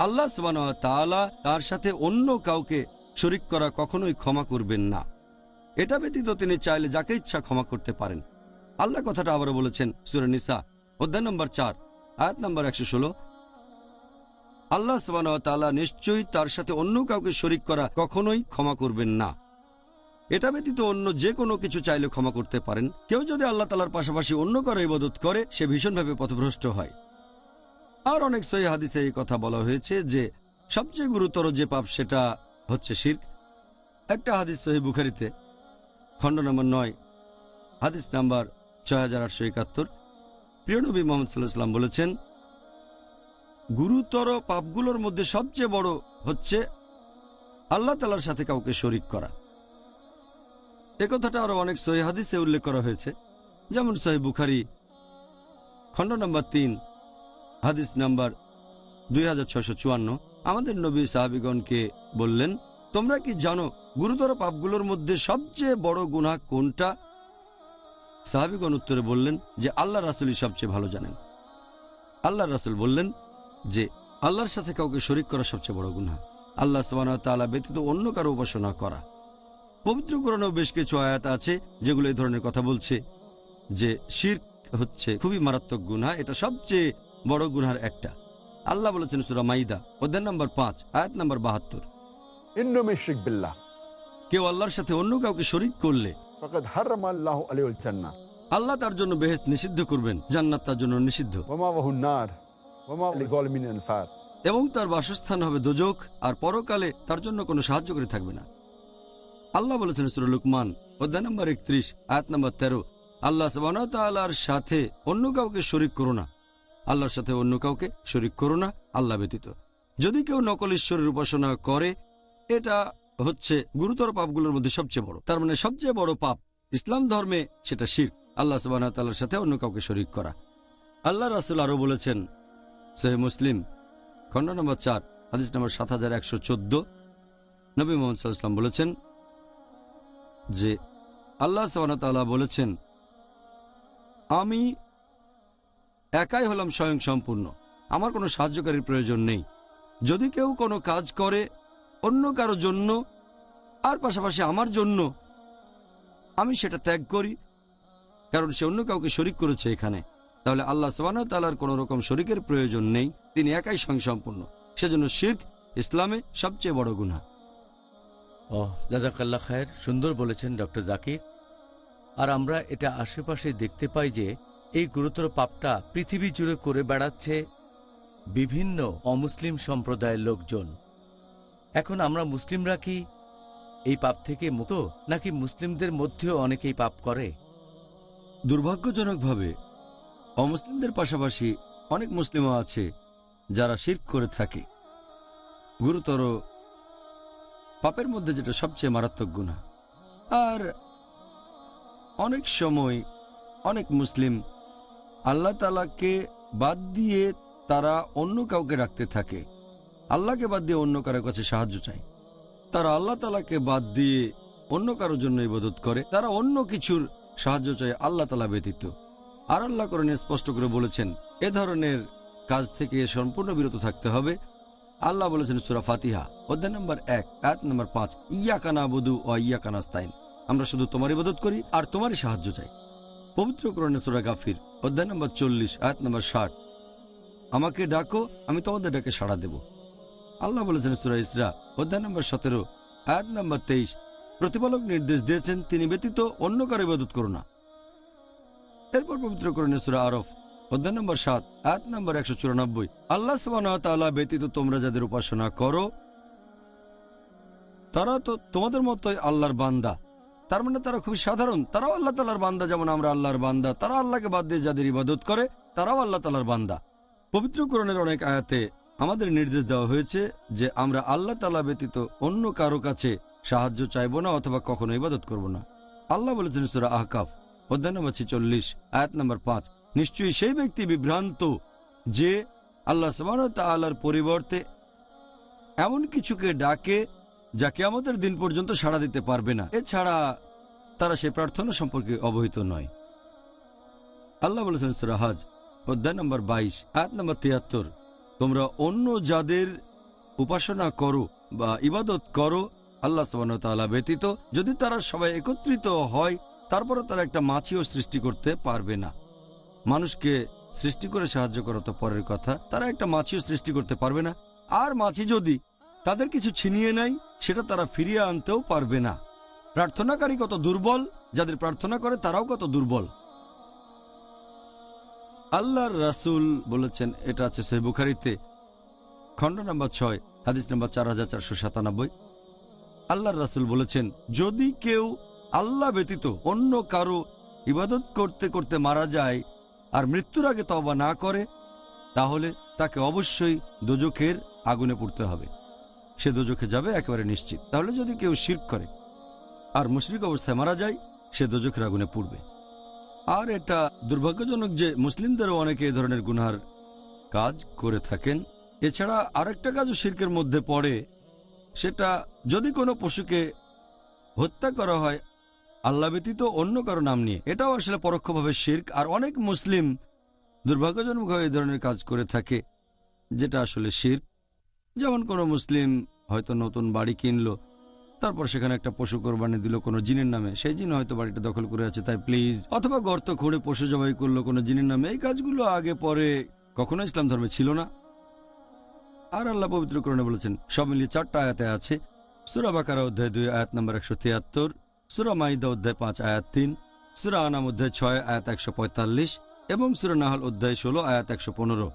আল্লাহ সুবহানাহু ওয়া তাআলা তার সাথে অন্য কাউকে শরীক করা কখনোই ক্ষমা করবেন না। এটা ব্যতীত তিনি চাইলে যাকে ইচ্ছা ক্ষমা করতে পারেন। আল্লাহ কথাটা আবারও বলেছেন সূরা নিসা অধ্যায় নম্বর 4 আয়াত নম্বর 116, আল্লাহ সুবহানাহু ওয়া তাআলা নিশ্চয়ই তার সাথে অন্য কাউকে শরীক করা কখনোই ক্ষমা করবেন না। এটা ব্যতীত অন্য যে কোনো কিছু চাইলে ক্ষমা করতে পারেন। কেউ যদি আল্লাহ তাআলার পাশাপাশি অন্য কারো ইবাদত করে, সে ভীষণভাবে পথভ্রষ্ট হয়। আর অনেক সহিহ হাদিসে এই কথা বলা হয়েছে যে সবচেয়ে গুরুতর যে পাপ সেটা হচ্ছে শিরক। একটা হাদিস সহিহ বুখারীতে খণ্ড নম্বর 9 হাদিস নাম্বার 6871, প্রিয় নবী মুহাম্মদ সাল্লাল্লাহু আলাইহি ওয়াসাল্লাম বলেছেন, গুরুতর পাপগুলোর মধ্যে সবচেয়ে বড় হচ্ছে আল্লাহ তাআলার সাথে কাউকে শরীক করা। এ কথাটা আরো অনেক সহিহ হাদিসে উল্লেখ করা হয়েছে, যেমন সহিহ বুখারী খণ্ড নম্বর 3 হাদিস নাম্বার 2654। আমাদের নবী সাহাবীগণকে বললেন, তোমরা কি জানো গুরুতর পাপগুলোর মধ্যে সবচেয়ে বড় গুনাহ কোনটা? সাহাবীগণ উত্তরে বললেন যে আল্লাহ রাসূলই সবচেয়ে ভালো জানেন। আল্লাহ রাসূল বললেন যে আল্লাহর সাথে কাউকে শরীক করা সবচেয়ে বড় গুনাহ, আল্লাহ সুবহানাহু ওয়া তাআলা ব্যতীত অন্য কারো উপাসনা করা। পবিত্র কোরআনেও বেশ কিছু আয়াত আছে যেগুলো এই ধরনের কথা বলছে যে শিরক হচ্ছে খুবই মারাত্মক গুনাহ, এটা সবচেয়ে বড় গুনাহের একটা। আল্লাহ বলেছেন সূরা মাইদা অধ্যায় নম্বর 5 আয়াত নম্বর 72, ইন্না মান ইউশরিক বিল্লাহ, কেউ আল্লাহর সাথে অন্য কাউকে শরীক করলে ফাকাদ হারামা আল্লাহু আলাইহিল জান্নাহ, আল্লাহ তার জন্য বেহেশত নিষিদ্ধ করবেন, জান্নাত তার জন্য নিষিদ্ধ, ওয়া মাওয়াহুন নার ওয়া মা লিযালিমিন আনসার, এবং তার বাসস্থান হবে দোজখ, আর পরকালে তার জন্য কোনো সাহায্যকারী থাকবে না। আল্লাহ বলেছেন সূরা লুকমান অধ্যায় নম্বর 31 আয়াত নম্বর 13, আল্লাহ সুবহানাহু ওয়া তাআলার সাথে অন্য কাউকে শরীক করো না, আল্লাহর সাথে অন্য কাউকে শরীক করো না আল্লাহ ব্যতীত। যদি কেউ নকল ঈশ্বরের উপাসনা করে, এটা হচ্ছে গুরুতর পাপগুলোর মধ্যে সবচেয়ে বড়। তার মানে সবচেয়ে বড় পাপ ইসলাম ধর্মে সেটা শিরক, আল্লাহ সুবহানাহু ওয়া তাআলার সাথে অন্য কাউকে শরীক করা। আল্লাহ রাসূল আরও বলেছেন, সহিহ মুসলিম খণ্ড নম্বর 4 হাদিস নম্বর 7114, নবী মুহাম্মদ সাল্লাল্লাহু আলাইহি ওয়াসাল্লাম বলেছেন যে আল্লাহ সুবহানাহু ওয়া তাআলা বলেছেন, আমি একাই হলাম স্বয়ং সম্পূর্ণ, আমার কোনো সাহায্যকারীর প্রয়োজন নেই। যদি কেউ কোনো কাজ করে অন্য কারো জন্য আর পাশাপাশি আমার জন্য, আমি সেটা ত্যাগ করি, কারণ সে অন্য কাউকে শরিক করেছে এখানে। তাহলে আল্লাহ সুবহানাহু ওয়া তাআলার কোনো রকম শরিকের প্রয়োজন নেই, তিনি একাই স্বয়ংসম্পূর্ণ। সেজন্য শিরক ইসলামে সবচেয়ে বড় গুনাহ। জাযাকাল্লাহ খায়ের, সুন্দর বলেছেন ডক্টর জাকির। আর আমরা এটা আশেপাশে দেখতে পাই যে এই গুরুতর পাপটা পৃথিবী জুড়ে করে বেড়াচ্ছে বিভিন্ন অমুসলিম সম্প্রদায়ের লোকজন। এখন আমরা মুসলিমরা কি এই পাপ থেকে মুক্ত, নাকি মুসলিমদের মধ্যেও অনেকেই পাপ করে? দুর্ভাগ্যজনকভাবে অমুসলিমদের পাশাপাশি অনেক মুসলিমও আছে যারা শিরক করে থাকে। গুরুতর পাপের মধ্যে যেটা সবচেয়ে মারাত্মক গুনাহ। আর অনেক সময় অনেক মুসলিম আল্লাহ তাআলাকে বাদ দিয়ে তারা অন্য কাউকে রাখতে থাকে, আল্লাহকে বাদ দিয়ে অন্য কারোর কাছে সাহায্য চায়। তারা আল্লাহ তাআলাকে বাদ দিয়ে অন্য কারোর জন্য ইবাদত করে, তারা অন্য কিছুর সাহায্য চায় আল্লাহ তাআলা ব্যতীত। আর আল্লাহ কোরআনে স্পষ্ট করে বলেছেন এ ধরনের কাজ থেকে সম্পূর্ণ বিরত থাকতে হবে। আল্লাহ বলেছেন সূরা ফাতিহা অধ্যায় নম্বর 1 আয়াত নম্বর 5, ইয়াকা নাবুদু ওয়া ইয়াকা নাস্তাইন, আমরা শুধু তোমার ইবাদত করি আর তোমারই সাহায্য চাই। পবিত্র কোরআনে সূরা গাফির অধ্যায় নম্বর 40 আয়াত নম্বর 60, আমাকে ডাকো আমি তোমাদের ডাকে সাড়া দেব। আল্লাহ বলেছেন সূরা ইসরা অধ্যায় নম্বর 17 আয়াত নম্বর 23, প্রতিপালক নির্দেশ দিয়েছেন তিনি ব্যতীত অন্য কারো ইবাদত করো না। এরপর পবিত্র কোরআনে সূরা আরফ অধ্যায় নম্বর 7 আয়াত নম্বর 194, আল্লাহ সুবহানাহু ওয়া তাআলা ব্যতীত তোমরা যাদের উপাসনা করো তারা তো তোমাদের মতোই আল্লাহর বান্দা। তার মানে তারা খুব সাধারণ, তারাও আল্লাহ তাআলার বান্দা যেমন আমরা আল্লাহর বান্দা। তারা আল্লাহকে বাদ দিয়ে যাদের ইবাদত করে তারাও আল্লাহ তাআলার বান্দা। পবিত্র কোরআনের অনেক আয়াতে আমাদের নির্দেশ দেওয়া হয়েছে যে আমরা আল্লাহ তাআলা ব্যতীত অন্য কারো কাছে সাহায্য চাইব না অথবা কখনো ইবাদত করব না। আল্লাহ বলেছেন সূরা আহকাফ অধ্যায় নম্বর 46 আয়াত নম্বর 5, নিশ্চয়ই সেই ব্যক্তি বিভ্রান্ত যে আল্লাহ সুবহানাহু ওয়া তাআলার পরিবর্তে এমন কিছুকে ডাকে যা কিয়ামতের দিন পর্যন্ত সাড়া দিতে পারবে না, এছাড়া তারা সেই প্রার্থনা সম্পর্কে অবহিত নয়। আল্লাহ বলেছেন সূরা হজ অধ্যায় নম্বর 22 আয়াত নম্বর 73, তোমরা অন্য যাদের উপাসনা করো বা ইবাদত করো আল্লাহ সুবহানাহু ওয়া তাআলা ব্যতীত, যদি তারা সবাই একত্রিত হয় তারপরও তারা একটা মাছিও সৃষ্টি করতে পারবে না। মানুষকে সৃষ্টি করে সাহায্য করা তো পরের কথা, তারা একটা মাছিও সৃষ্টি করতে পারবে না। আর মাছি যদি তাদের কিছু ছিনিয়ে নেয় সেটা তারা ফিরিয়ে আনতেও পারবে না। প্রার্থনাকারী কত দুর্বল, যাদের প্রার্থনা করে তারাও কত দুর্বল। আল্লাহর রাসূল বলেছেন, এটা আছে সহিহ বুখারীতে খণ্ড নম্বর 6 হাদিস নম্বর 4497, আল্লাহর রাসূল বলেছেন যদি কেউ আল্লাহ ব্যতীত অন্য কারো ইবাদত করতে করতে মারা যায় আর মৃত্যুর আগে তওবা না করে তাহলে তাকে অবশ্যই দোজখের আগুনে পুড়তে হবে, সে দোজখে যাবে একেবারে নিশ্চিত। তাহলে যদি কেউ শিরক করে আর মুশরিক অবস্থায় মারা যায় সে দোজখের আগুনে পুড়বে। আর এটা দুর্ভাগ্যজনক যে মুসলিমদেরও অনেকে এই ধরনের গুনার কাজ করে থাকেন। এছাড়া আরেকটা কাজও শিরকের মধ্যে পড়ে, সেটা যদি কোনো পশুকে হত্যা করা হয় আল্লাহ ব্যতীত অন্য কারো নাম নিয়ে, এটাও আসলে পরোক্ষভাবে শিরক। আর অনেক মুসলিম দুর্ভাগ্যজনকভাবে এই ধরনের কাজ করে থাকে যেটা আসলে শিরক। যেমন কোনো মুসলিম হয়তো নতুন বাড়ি কিনলো, তারপর সেখানে একটা পশু কোরবানি দিল কোনো জিনের নামে, সেই জিন হয়তো বাড়িটা দখল করে আছে তাই প্লিজ, অথবা গর্ত খুঁড়ে পশু জবাই করলো কোনো জিনের নামে। এই কাজগুলো আগে পরে কখনো ইসলাম ধর্মে ছিল না। আর আল্লাহ পবিত্র কোরআনে বলেছেন, সব মিলিয়ে 4টা আয়াতে আছে। সূরা বাকারা অধ্যায় 2 আয়াত নম্বর 173, সূরা মাইদা অধ্যায় 5 আয়াত 3, সূরা আনাম অধ্যায় 6 আয়াত 145 এবং সূরা নাহল অধ্যায় 16 আয়াত 115।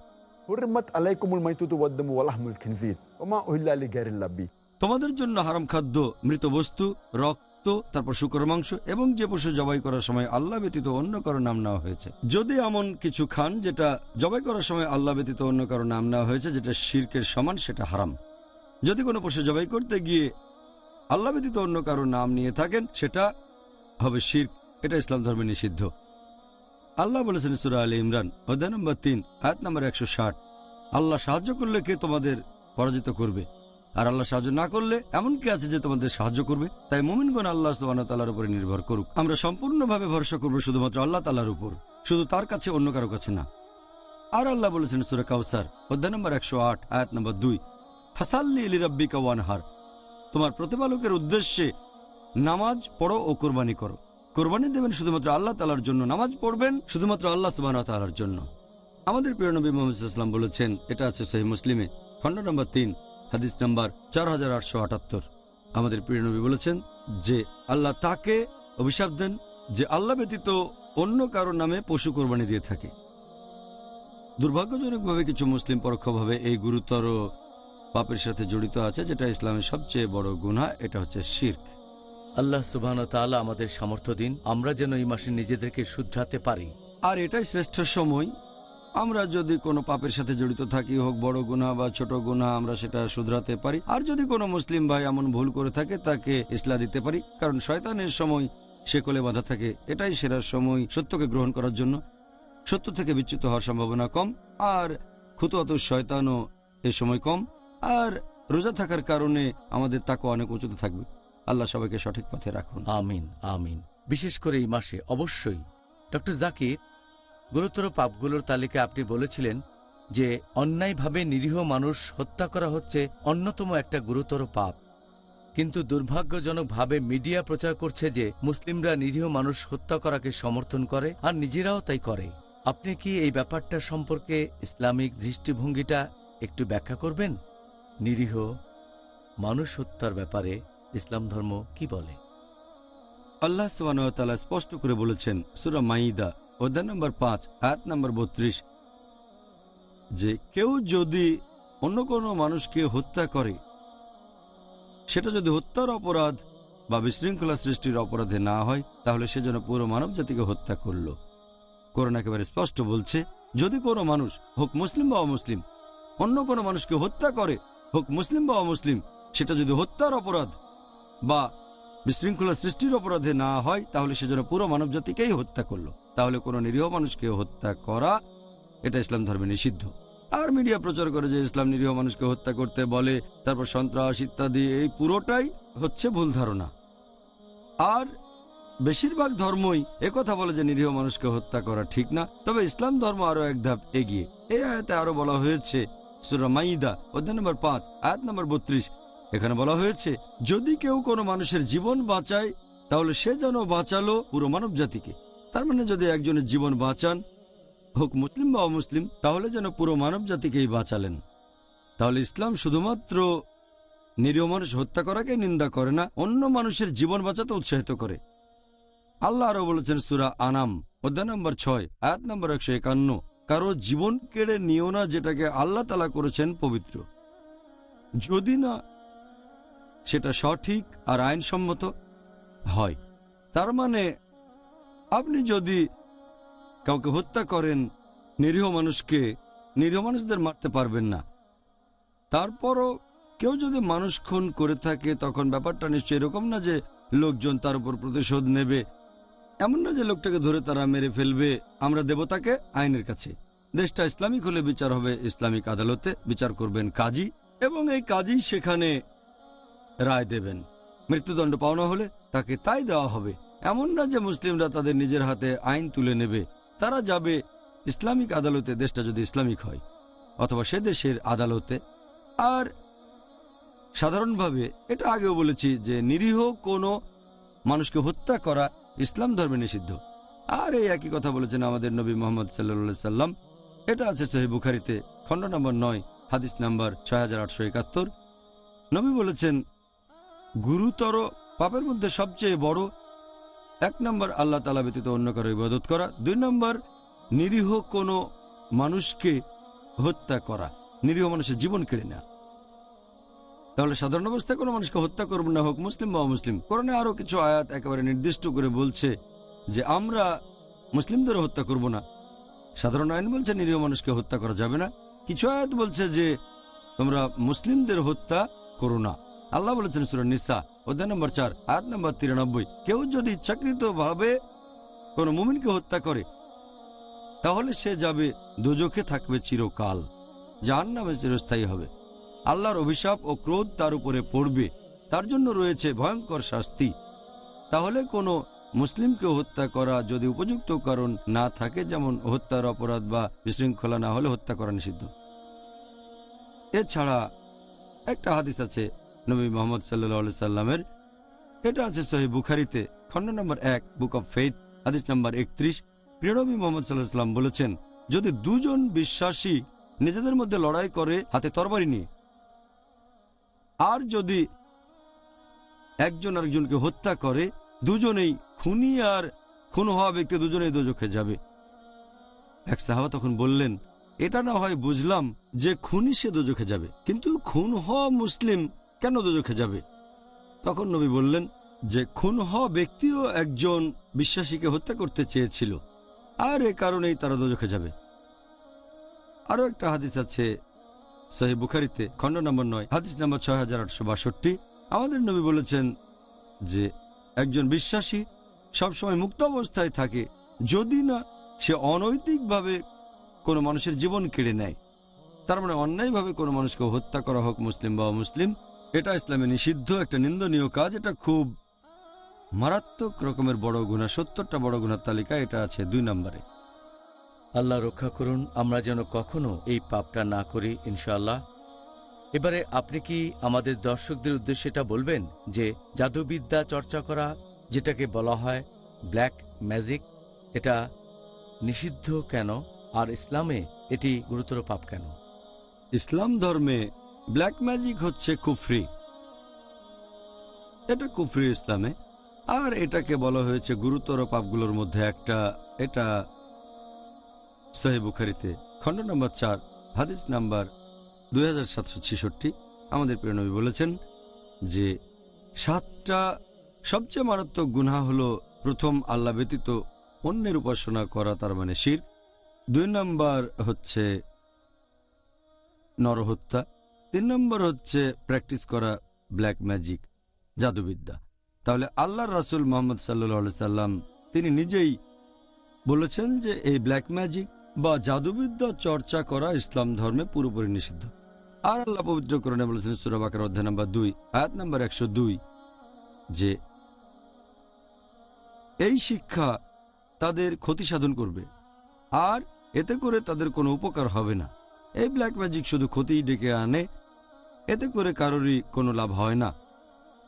হুররিমাত আলাইকুমুল মাইতাতু ওয়াদ-দামু ওয়া লাহমুল খিনজির ওয়া মা উহিল্লা লিগাইরিল্লাহ বিহি, তোমাদের জন্য হারাম খাদ্য, মৃত বস্তু, রক্ত, তারপর শূকর মাংস এবং যে পশু জবাই করার সময় আল্লাহ ব্যতীত অন্য কারো নাম নেওয়া হয়েছে। যদি এমন কিছু খান যেটা জবাই করার সময় আল্লাহ ব্যতীত অন্য কারো নাম নেওয়া হয়েছে, যেটা শিরকের সমান, সেটা হারাম। যদি কোনো পশু জবাই করতে গিয়ে আল্লাহ ব্যতীত অন্য কারো নাম নিয়ে থাকেন সেটা হবে শিরক, এটা ইসলাম ধর্মে নিষিদ্ধ। আল্লাহ বলেছেন সূরা আলে ইমরান অধ্যায় নম্বর ৩ আয়াত নম্বর ১৬০, আল্লাহ সাহায্য করলে কে তোমাদের পরাজিত করবে, আর আল্লাহ সাহায্য না করলে এমন কি আছে যে তোমাদের সাহায্য করবে। তাই মুমিনগণ আল্লাহ সুবহানাহু ওয়া তাআলার উপরে নির্ভর করুক। আমরা সম্পূর্ণভাবে ভরসা করব শুধুমাত্র আল্লাহ তাআলার উপর, শুধু তার কাছে, অন্য কারো কাছে না। আর আল্লাহ বলেছেন সূরা কাউসার অধ্যায় নম্বর ১০৮ আয়াত নম্বর ২, ফাসাল্লি লিরাব্বিকা ওয়ানহার, তোমার প্রতিপালকের উদ্দেশ্যে নামাজ পড়ো ও কোরবানি করো। কোরবানি দেবেন শুধুমাত্র আল্লাহ তাআলার জন্য, নামাজ পড়বেন শুধুমাত্র আল্লাহ সুবহানাহু ওয়া তাআলার জন্য। আমাদের প্রিয় নবী মুহাম্মদ সাল্লাল্লাহু আলাইহি ওয়াসাল্লাম বলেছেন, এটা আছে সহিহ মুসলিমে খণ্ড নম্বর ৩ হাদিস নাম্বার ৪৮৭৮। আমাদের প্রিয় নবী বলেছেন যে আল্লাহ তাকে অভিশাপ দেন যে আল্লাহ ব্যতীত অন্য কারো নামে পশু কোরবানি দিয়ে থাকে। দুর্ভাগ্যজনকভাবে কিছু মুসলিম পরোক্ষভাবে এই গুরুতর পাপের সাথে জড়িত আছে, যেটা ইসলামের সবচেয়ে বড় গুনাহ। এটা হচ্ছে শিরক। আল্লাহ সুবহানাহু ওয়া তাআলা আমাদের সামর্থ্য দিন, আমরা যেন এই মাসে নিজেদেরকে শুধরাতে পারি। আর এটাই শ্রেষ্ঠ সময়, আমরা যদি কোনো পাপের সাথে জড়িত থাকি, হোক বড় গুনাহ বা ছোট গুনাহ, আমরা সেটা শুধরাতে পারি। আর যদি কোনো মুসলিম ভাই এমন ভুল করে থাকে, তাকে ইসলাহ দিতে পারি, কারণ শয়তানের সময় সে কোলে বাঁধা থাকে। এটাই সেরা সময় সত্যকে গ্রহণ করার জন্য। সত্য থেকে বিচ্যুত হওয়ার সম্ভাবনা কম, আর খুতুয়াত শয়তানও এ সময় কম। আর রোজা থাকার কারণে আমাদের তাকওয়া অনেক উঁচুতে থাকবে। আল্লাহ সবাইকে সঠিক পথে রাখুন। আমিন আমিন। বিশেষ করে এই মাসে অবশ্যই। ডক্টর জাকির, গুরুতর পাপগুলোর তালিকায় আপনি বলেছিলেন যে অন্যায়ভাবে নিরীহ মানুষ হত্যা করা হচ্ছে অন্যতম একটা গুরুতর পাপ, কিন্তু দুর্ভাগ্যজনকভাবে মিডিয়া প্রচার করছে যে মুসলিমরা নিরীহ মানুষ হত্যা করাকে সমর্থন করে আর নিজেরাও তাই করে। আপনি কি এই ব্যাপারটা সম্পর্কে ইসলামিক দৃষ্টিভঙ্গিটা একটু ব্যাখ্যা করবেন? নিরীহ মানুষ হত্যার ব্যাপারে ইসলাম ধর্ম কি বলে? আল্লাহ সুবহানাহু ওয়া তাআলা স্পষ্ট করে বলেছেন সূরা মাইদা অধ্যায় নম্বর ৫ আয়াত নম্বর ৩২ যে কেউ যদি অন্য কোনো মানুষকে হত্যা করে, সেটা যদি হত্যার অপরাধ বা বিশৃঙ্খলা সৃষ্টির অপরাধে না হয়, তাহলে সে যেন পুরো মানব জাতিকে হত্যা করল। কোরআন একেবারে স্পষ্ট বলছে, যদি কোনো মানুষ, হোক মুসলিম বা অমুসলিম, অন্য কোনো মানুষকে হত্যা করে, হোক মুসলিম বা অমুসলিম, সেটা যদি হত্যার অপরাধ বা বিশৃঙ্খলা সৃষ্টির অপরাধে না হয়, তাহলে সে যেন পুরো মানব জাতিকেই হত্যা করলো। তাহলে কোনো নিরীহ মানুষকে হত্যা করা, এটা ইসলাম ধর্মে নিষিদ্ধ। আর মিডিয়া প্রচার করে যে ইসলাম নিরীহ মানুষকে হত্যা করতে বলে, তারপর সন্ত্রাস ইত্যাদি, এই পুরোটাই হচ্ছে ভুল ধারণা। আর বেশিরভাগ ধর্মই একথা বলে যে নিরীহ মানুষকে হত্যা করা ঠিক না। তবে ইসলাম ধর্ম আরো এক ধাপ এগিয়ে। এই আয়াতে আরো বলা হয়েছে সূরা মাইদা অধ্যায় নম্বর ৫ আয়াত নম্বর ৩২, এখানে বলা হয়েছে যদি কেউ কোনো মানুষের জীবন বাঁচায়, তাহলে সে যেন বাঁচালো পুরো মানব জাতিকে। তার মানে যদি একজনের জীবন বাঁচান, হোক মুসলিম বা অমুসলিম, তাহলে যেন পুরো মানব জাতিকেই বাঁচালেন। তাহলে ইসলাম শুধুমাত্র নিরীহ মানুষ হত্যা করাকে নিন্দা করে না, অন্য মানুষের জীবন বাঁচাতে উৎসাহিত করে। আল্লাহ আরো বলেছেন সূরা আনাম অধ্যায় নম্বর ৬ আয়াত নম্বর ১৫, কারো জীবন কেড়ে নিও না যেটাকে আল্লাহ তাআলা করেছেন পবিত্র, যদি না সেটা সঠিক আর আইনসম্মত হয়। তার মানে আপনি যদি কাউকে হত্যা করেন, নিরীহ মানুষকে, নিরীহ মানুষদের মারতে পারবেন না। তারপরও কেউ যদি মানুষ খুন করে থাকে, তখন ব্যাপারটা নিশ্চয়ই এরকম না যে লোকজন তার উপর প্রতিশোধ নেবে। এমন না যে লোকটাকে ধরে তারা মেরে ফেলবে, আমরা দেব তাকে আইনের কাছে। দেশটা ইসলামিক হলে বিচার হবে ইসলামিক আদালতে, বিচার করবেন কাজী, এবং এই কাজী সেখানে রায় দেবেন। মৃত্যুদণ্ড পাওনা হলে তাকে তাই দেওয়া হবে। এমন না যে মুসলিমরা তাদের নিজের হাতে আইন তুলে নেবে, তারা যাবে ইসলামিক আদালতে, দেশটা যদি ইসলামিক হয়, অথবা সে দেশের আদালতে। আর সাধারণভাবে এটা আগেও বলেছি যে নিরীহ কোনো মানুষকে হত্যা করা ইসলাম ধর্মে নিষিদ্ধ। আর এই একই কথা বলেছেন আমাদের নবী মুহাম্মদ সাল্লাল্লাহু আলাইহি সাল্লাম। এটা আছে সহিহ বুখারীতে খণ্ড নম্বর ৯ হাদিস নাম্বার ৬৮৭১। নবী বলেছেন, গুরুতর পাপের মধ্যে সবচেয়ে বড়, ১ নম্বর আল্লাহ তাআলা ব্যতীত অন্য কারো ইবাদত করা, ২ নম্বর নিরীহ কোনো মানুষকে হত্যা করা, নিরীহ মানুষের জীবন কেড়ে নেওয়া। তাহলে সাধারণ অবস্থায় কোনো মানুষকে হত্যা করবেন না, হোক মুসলিম বা অমুসলিম। কোরআনে আরো কিছু আয়াত একেবারে নির্দিষ্ট করে বলছে যে আমরা মুসলিমদের হত্যা করব না। সাধারণ আইন বলছে নিরীহ মানুষকে হত্যা করা যাবে না। কিছু আয়াত বলছে যে তোমরা মুসলিমদের হত্যা করো না। আল্লাহ বলেছেন সূরা নিসা অধ্যায় নম্বর ৪ আয়াত নম্বর ৯৩, কেউ যদি ইচ্ছাকৃতভাবে কোনো মুমিনকে হত্যা করে, তাহলে সে যাবে দোজখে, থাকবে চিরকাল, জাহান্নামে চিরস্থায়ী হবে। আল্লাহর অভিশাপ ও ক্রোধ তার উপরে পড়বে, তার জন্য রয়েছে ভয়ঙ্কর শাস্তি। তাহলে কোনো মুসলিমকে হত্যা করা যদি উপযুক্ত কারণ না থাকে, যেমন হত্যার অপরাধ বা বিশৃঙ্খলা না হলে হত্যা করা নিষিদ্ধ। এছাড়া একটা হাদিস আছে নবী মুহাম্মদ সাল্লাল্লাহু আলাইহি সাল্লামের, এটা আছে সহিহ বুখারীতে, খণ্ড নম্বর 1, বুক অব ফেইথ, হাদিস নম্বর 31। প্রিয় নবী মুহাম্মদ সাল্লাল্লাহু আলাইহি সাল্লাম বলেছেন, যদি দুজন বিশ্বাসী নিজেদের মধ্যে লড়াই করে হাতে তরবারি নিয়ে, আর যদি একজন আরেকজনকে হত্যা করে, দুজনেই খুনি আর খুন হওয়া ব্যক্তি দুজনেই দোজখে যাবে। এক সাহাবা তখন বললেন, এটা না হয় বুঝলাম যে খুনি সে দোজখে যাবে, কিন্তু খুন হওয়া মুসলিম কেন দোজখে যাবে? তখন নবী বললেন যে খুন হওয়া ব্যক্তিও একজন বিশ্বাসীকে হত্যা করতে চেয়েছিল, আর এ কারণেই তারা দোজখে যাবে। আরও একটা হাদিস আছে সহিহ বুখারীতে, খণ্ড নম্বর 9, হাদিস নম্বর 6862। আমাদের নবী বলেছেন যে একজন বিশ্বাসী সবসময় মুক্ত অবস্থায় থাকে যদি না সে অনৈতিকভাবে কোনো মানুষের জীবন কেড়ে নেয়। তার মানে অন্যায়ভাবে কোনো মানুষকে হত্যা করা, হোক মুসলিম বা অমুসলিম, এটা ইসলামে নিষিদ্ধ, একটা নিন্দনীয় কাজ। এটা খুব মারাত্মক রকমের বড় গুনাহ, 70টা বড় গুনার তালিকা এটা আছে 2 নম্বরে। আল্লাহ রক্ষা করুন আমরা যেন কখনো এই পাপটা না করি, ইনশাআল্লাহ। এবারে আপনি কি আমাদের দর্শকদের উদ্দেশ্যে এটা বলবেন যে জাদুবিদ্যা চর্চা করা, যেটাকে বলা হয় ব্ল্যাক ম্যাজিক, এটা নিষিদ্ধ কেন, আর ইসলামে এটি গুরুতর পাপ কেন? ইসলাম ধর্মে ব্ল্যাক ম্যাজিক হচ্ছে কুফরি, এটা কুফরি ইসলামে, আর এটাকে বলা হয়েছে গুরুতর পাপগুলোর মধ্যে একটা। এটা সহিহ বুখারীতে, খণ্ড নম্বর 4, হাদিস নাম্বার 2766। আমাদের প্রিয় নবী বলেছেন যে 7টা সবচেয়ে মারাত্মক গুনাহ হলো, প্রথম আল্লাহ ব্যতীত অন্যের উপাসনা করা, তার মানে শিরক। 2 নম্বর হচ্ছে নরহত্যা। 3 নম্বর হচ্ছে প্র্যাকটিস করা ব্ল্যাক ম্যাজিক, জাদুবিদ্যা। তাহলে আল্লাহর রাসূল মুহাম্মদ সাল্লাল্লাহু আলাইহি সাল্লাম তিনি নিজেই বলেছেন যে এই ব্ল্যাক ম্যাজিক বা জাদুবিদ্যা চর্চা করা ইসলাম ধর্মে পুরোপুরি নিষিদ্ধ। আর আল্লাহ পবিত্র কোরআনে বলেছেন সূরা বাকারা অধ্যায় নম্বর 2, আয়াত নম্বর 102, যে এই শিক্ষা তাদের ক্ষতি সাধন করবে, আর এতে করে তাদের কোনো উপকার হবে না। এই ব্ল্যাক ম্যাজিক শুধু ক্ষতিই ডেকে আনে, এতে করে কারোরই কোনো লাভ হয় না।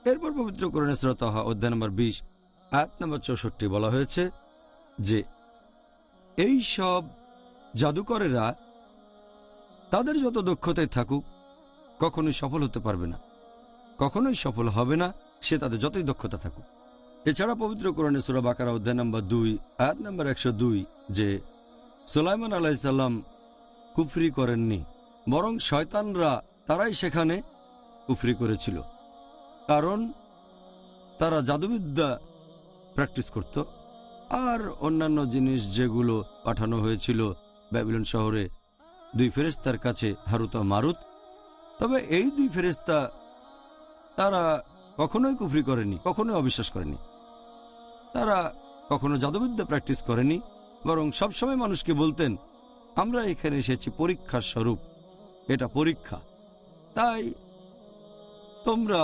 এরপর পবিত্র কোরআনে সূরা তাহা অধ্যায় নম্বর 20, আয়াত নম্বর 64 বলা হয়েছে যে এই সব জাদুকরেরা তাদের যত দক্ষতায় থাকুক কখনোই সফল হতে পারবে না, কখনোই সফল হবে না, সে তাদের যতই দক্ষতা থাকুক। এছাড়া পবিত্র কোরআনে সূরা বাকারা অধ্যায় নম্বর 2, আয়াত নম্বর 102, যে সুলাইমান আলাইহিস সালাম কুফরি করেননি, বরং শয়তানরা তারাই সেখানে কুফরি করেছিল, কারণ তারা জাদুবিদ্যা প্র্যাকটিস করত। আর অন্যান্য জিনিস যেগুলো পাঠানো হয়েছিল ব্যাবিলন শহরে 2 ফেরেশতার কাছে, হারুত ও মারুত, তবে এই 2 ফেরেশতা তারা কখনোই কুফরি করেনি, কখনোই অবিশ্বাস করেনি, তারা কখনো জাদুবিদ্যা প্র্যাকটিস করেনি, বরং সবসময় মানুষকে বলতেন আমরা এখানে এসেছি পরীক্ষার স্বরূপ, এটা পরীক্ষা, তাই তোমরা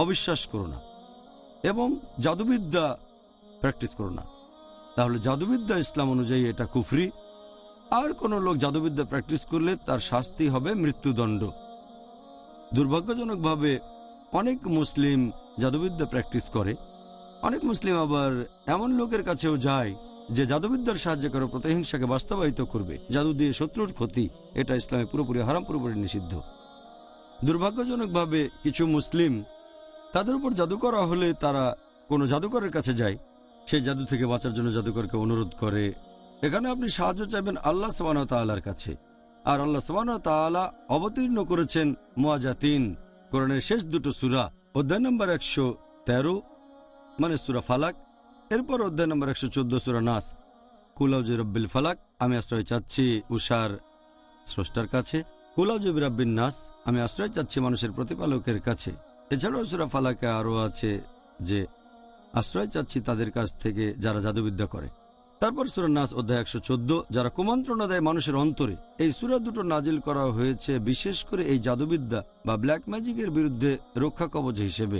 অবিশ্বাস করো না এবং জাদুবিদ্যা প্র্যাকটিস করো না। তাহলে জাদুবিদ্যা ইসলাম অনুযায়ী এটা কুফরি, আর কোনো লোক জাদুবিদ্যা প্র্যাকটিস করলে তার শাস্তি হবে মৃত্যুদণ্ড। দুর্ভাগ্যজনকভাবে অনেক মুসলিম জাদুবিদ্যা প্র্যাকটিস করে, অনেক মুসলিম আবার এমন লোকের কাছেও যায় যে জাদুবিদ্যার সাহায্য করে প্রতিহিংসাকে বাস্তবায়িত করবে, জাদু দিয়ে শত্রুর ক্ষতি, এটা ইসলামে পুরোপুরি হারাম, পুরোপুরি নিষিদ্ধ। দুর্ভাগ্যজনকভাবে কিছু মুসলিম তাদের উপর জাদু করা হলে তারা কোনো জাদুকরের কাছে যায়, সেই জাদু থেকে বাঁচার জন্য জাদুকরকে অনুরোধ করে। এখানে আপনি সাহায্য চাইবেন আল্লাহ সুবহানাহু ওয়া তাআলার কাছে, আর আল্লাহ সুবহানাহু ওয়া তাআলা অবতীর্ণ করেছেন মুআজ্জাতিন, কোরআনের শেষ 2টো সূরা, অধ্যায় নম্বর 113 মানে সূরা ফালাক, এরপর অধ্যায় নম্বর 114 সূরা নাস, কুল আউযু বিরাব্বিল ফালাক, আমি আশ্রয় চাচ্ছি উষার স্রষ্টার কাছে, কুল আউযু বিরাব্বিন নাস, আমি আশ্রয় চাচ্ছি মানুষের প্রতিপালকের কাছে। এছাড়াও সূরা ফালাকে আরও আছে যে আশ্রয় চাচ্ছি তাদের কাছ থেকে যারা জাদুবিদ্যা করে। তারপর সূরা নাস অধ্যায় 114, যারা কুমন্ত্রণা দেয় মানুষের অন্তরে। এই সূরা দুটো নাজিল করা হয়েছে বিশেষ করে এই জাদুবিদ্যা বা ব্ল্যাক ম্যাজিকের বিরুদ্ধে রক্ষা কবচ হিসেবে।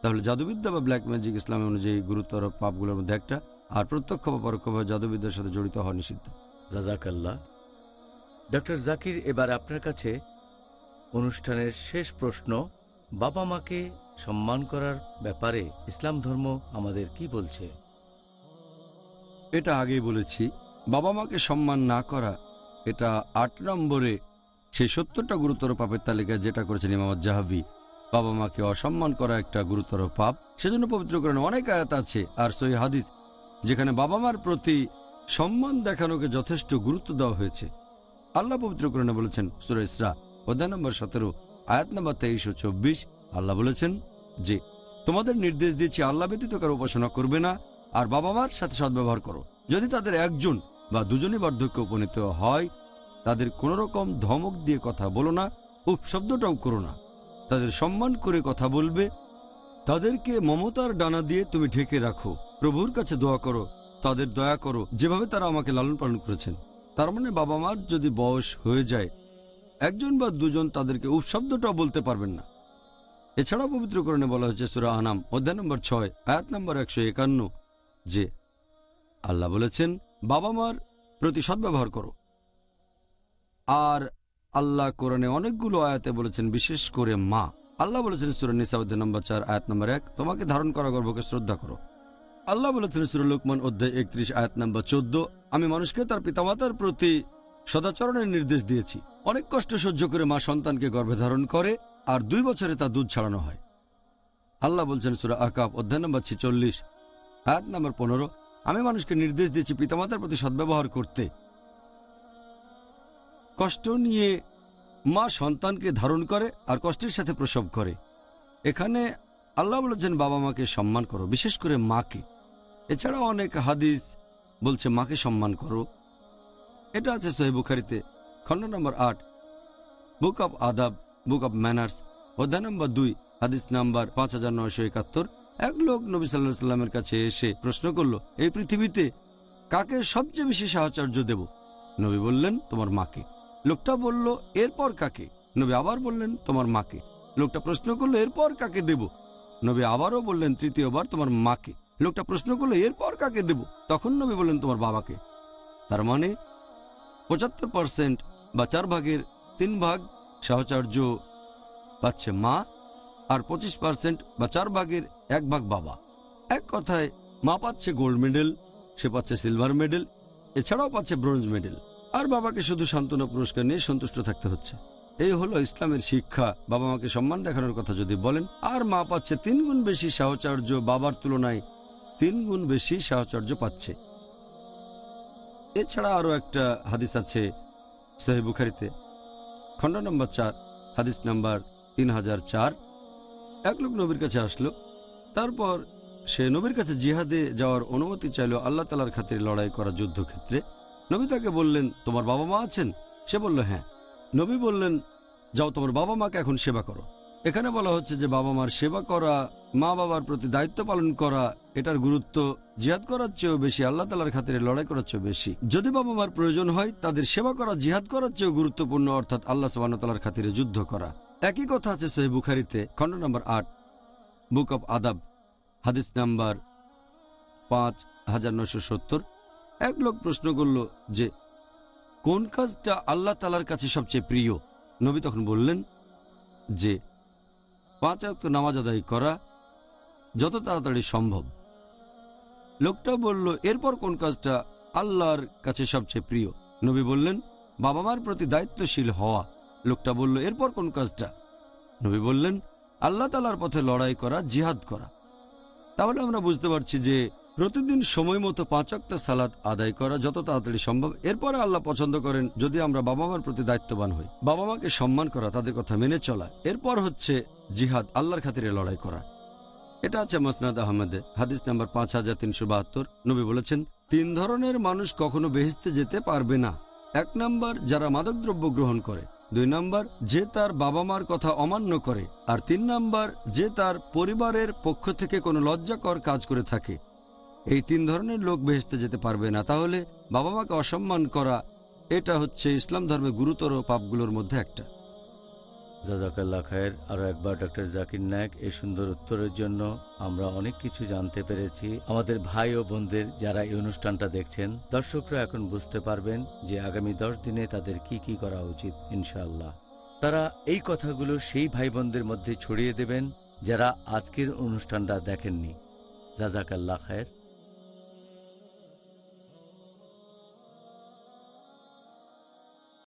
তাহলে জাদুবিদ্যা বা ব্ল্যাক ম্যাজিক ইসলামের অনুযায়ী গুরুতর পাপগুলোর মধ্যে একটা, আর প্রত্যক্ষ বা পরোক্ষভাবে জাদুবিদ্যার সাথে জড়িত হওয়া নিষিদ্ধ। জাজাকাল্লাহ। ডক্টর জাকির, এবার আপনার কাছে অনুষ্ঠানের শেষ প্রশ্ন। বাবা মাকে সম্মান করার ব্যাপারে ইসলাম ধর্ম আমাদের কি বলছে? এটা আগেই বলেছি, বাবা মাকে সম্মান না করা এটা 8 নম্বরে সেই 70টা গুরুতর পাপের তালিকায় যেটা করেছেন ইমাম জাহাবি। বাবা মাকে অসম্মান করা একটা গুরুতর পাপ। সেজন্য পবিত্র কোরআনে অনেক আয়াত আছে আর সহিহ হাদিস যেখানে বাবা মার প্রতি সম্মান দেখানোকে যথেষ্ট গুরুত্ব দেওয়া হয়েছে। আল্লাহ পবিত্র কোরআনে বলেছেন সূরা ইসরা অধ্যায় নম্বর 17 আয়াত নম্বর 23 ও 24, আল্লাহ বলেছেন যে তোমাদের নির্দেশ দিয়েছি আল্লাহ ব্যতীত কারো উপাসনা করবে না, আর বাবা মার সাথে সদ্ব্যবহার করো। যদি তাদের একজন বা দুজনই বার্ধক্যে উপনীত হয়, তাদের কোনো রকম ধমক দিয়ে কথা বলো না, উপশব্দটাও করো না। তাদের সম্মান করে কথা বলবে, তাদেরকে মমতার ডানা দিয়ে তুমি ঢেকে রাখো। প্রভুর কাছে দোয়া করো, তাদের দয়া করো যেভাবে তারা আমাকে লালন পালন করেছেন। তার মানে বাবা মার যদি বয়স হয়ে যায়, একজন বা দুজন তাদেরকে উপশব্দটাও বলতে পারবেন না। এছাড়াও পবিত্র কোরআনে বলা হয়েছে সূরা আনাম অধ্যায় নম্বর 6 আয়াত নম্বর 151 যে আল্লাহ বলেছেন বাবা মার প্রতি সদ্ব্যবহার করো। আর আল্লাহ কোরআনে অনেকগুলো আয়াতে বলেছেন বিশেষ করে মা। আল্লাহ বলেছেন সূরা নিসা অধ্যায় নম্বর 4 আয়াত নম্বর 1 তোমাকে ধারণ করা গর্ভকে শ্রদ্ধা করো। আল্লাহ বলেছেন সূরা লুকমান অধ্যায় 31 আয়াত নম্বর 14 আমি মানুষকে তার পিতামাতার প্রতি সদাচরণের নির্দেশ দিয়েছি। অনেক কষ্ট সহ্য করে মা সন্তানকে গর্ভে ধারণ করে আর 2 বছরে তা দুধ ছাড়ানো হয়। আল্লাহ বলছেন সূরা আকাব অধ্যায় নম্বর 46 আয়াত নম্বর 15 আমি মানুষকে নির্দেশ দিয়েছি পিতামাতার প্রতি সদ্ব্যবহার করতে। কষ্ট নিয়ে মা সন্তানকে ধারণ করে আর কষ্টের সাথে প্রসব করে। এখানে আল্লাহ বলেছেন বাবা মাকে সম্মান করো, বিশেষ করে মাকে। এছাড়াও অনেক হাদিস বলছে মাকে সম্মান করো। এটা আছে সহিহ বুখারীতে খণ্ড নম্বর 8 বুক অব আদাব বুক অব ম্যানার্স অধ্যায় নম্বর 2 হাদিস নাম্বার 5971। এক লোক নবী সাল্লাল্লাহু আলাইহি সাল্লামের কাছে এসে প্রশ্ন করলো, এই পৃথিবীতে কাকে সবচেয়ে বেশি সাহচর্য দেব? নবী বললেন তোমার মাকে। লোকটা বলল এরপর কাকে? নবী আবার বললেন তোমার মাকে। লোকটা প্রশ্ন করলো এরপর কাকে দেব? নবী আবারও বললেন তৃতীয়বার তোমার মাকে। লোকটা প্রশ্ন করলো এরপর কাকে দেব? তখন নবী বললেন তোমার বাবাকে। তার মানে 75% বা 4 ভাগের 3 ভাগ সাহচর্য পাচ্ছে মা, আর 25% বা 4 ভাগের 1 ভাগ বাবা। এক কথায় মা পাচ্ছে গোল্ড মেডেল, সে পাচ্ছে সিলভার মেডেল, এছাড়াও পাচ্ছে ব্রোঞ্জ মেডেল, আর বাবাকে শুধু সান্ত্বনা পুরস্কার নিয়ে সন্তুষ্ট থাকতে হচ্ছে। এই হলো ইসলামের শিক্ষা। বাবা মাকে সম্মান দেখানোর কথা যদি বলেন, আর মা পাচ্ছে 3 গুণ বেশি সাহচর্য, বাবার তুলনায় 3 গুণ বেশি সাহচর্য পাচ্ছে। এছাড়া আরও একটা হাদিস আছে সহিহ বুখারীতে খণ্ড নম্বর 4 হাদিস নাম্বার 3004। এক লোক নবীর কাছে আসলো, তারপর সে নবীর কাছে জিহাদে যাওয়ার অনুমতি চাইল আল্লাহ তাআলার খাতিরে লড়াই করা যুদ্ধক্ষেত্রে। নবী তাকে বললেন তোমার বাবা মা আছেন? সে বলল হ্যাঁ। নবী বললেন যাও তোমার বাবা মাকে এখন সেবা করো। এখানে বলা হচ্ছে যে বাবা মার সেবা করা, মা বাবার প্রতি দায়িত্ব পালন করা, এটার গুরুত্ব জিহাদ করার চেয়েও বেশি, আল্লাহ তাআলার খাতিরে লড়াই করার চেয়েও বেশি। যদি বাবা মার প্রয়োজন হয় তাদের সেবা করা জিহাদ করার চেয়েও গুরুত্বপূর্ণ, অর্থাৎ আল্লাহ সুবহানাহু ওয়া তাআলার খাতিরে যুদ্ধ করা। একই কথা আছে সহিহ বুখারীতে খণ্ড নম্বর 8 বুক অব আদাব হাদিস নাম্বার 5970। এক লোক প্রশ্ন করল যে কোন কাজটা আল্লাহ তাআলার কাছে সবচেয়ে প্রিয়? নবী তখন বললেন যে 5 ওয়াক্ত নামাজ আদায় করা যত তাড়াতাড়ি সম্ভব। লোকটা বলল এরপর কোন কাজটা আল্লাহর কাছে সবচেয়ে প্রিয়? নবী বললেন বাবা মার প্রতি দায়িত্বশীল হওয়া। লোকটা বলল এরপর কোন কাজটা? নবী বললেন আল্লাহ তাআলার পথে লড়াই করা, জিহাদ করা। তাহলে আমরা বুঝতে পারছি যে প্রতিদিন সময় মতো 5 ওয়াক্ত সালাত আদায় করা যত তাড়াতাড়ি সম্ভব। এরপরে আল্লাহ পছন্দ করেন যদি আমরা বাবা মার প্রতি দায়িত্ববান হই, বাবা মাকে সম্মান করা, তাদের কথা মেনে চলা। এরপর হচ্ছে জিহাদ, আল্লাহর খাতিরে লড়াই করা। এটা আছে মুসনাদ আহমদে হাদিস নাম্বার 5372। নবী বলেছেন 3 ধরনের মানুষ কখনো বেহেশতে যেতে পারবে না। 1 নাম্বার যারা মাদকদ্রব্য গ্রহণ করে, 2 নাম্বার যে তার বাবা মার কথা অমান্য করে, আর 3 নাম্বার যে তার পরিবারের পক্ষ থেকে কোনো লজ্জাকর কাজ করে থাকে। এই 3 ধরনের লোক বেহেশতে যেতে পারবে না। তাহলে বাবা মাকে অসম্মান করা এটা হচ্ছে ইসলাম ধর্মে গুরুতর পাপগুলোর মধ্যে একটা। জাজাকাল্লাহ খায়ের। আরও একবার ডক্টর জাকির নায়েক এই সুন্দর উত্তরের জন্য আমরা অনেক কিছু জানতে পেরেছি। আমাদের ভাই ও বোনদের যারা এই অনুষ্ঠানটা দেখছেন, দর্শকরা এখন বুঝতে পারবেন যে আগামী 10 দিনে তাদের কি কি করা উচিত। ইনশাআল্লাহ তারা এই কথাগুলো সেই ভাই বোনদের মধ্যে ছড়িয়ে দেবেন যারা আজকের অনুষ্ঠানটা দেখেননি। জাজাকাল্লাহ খায়ের।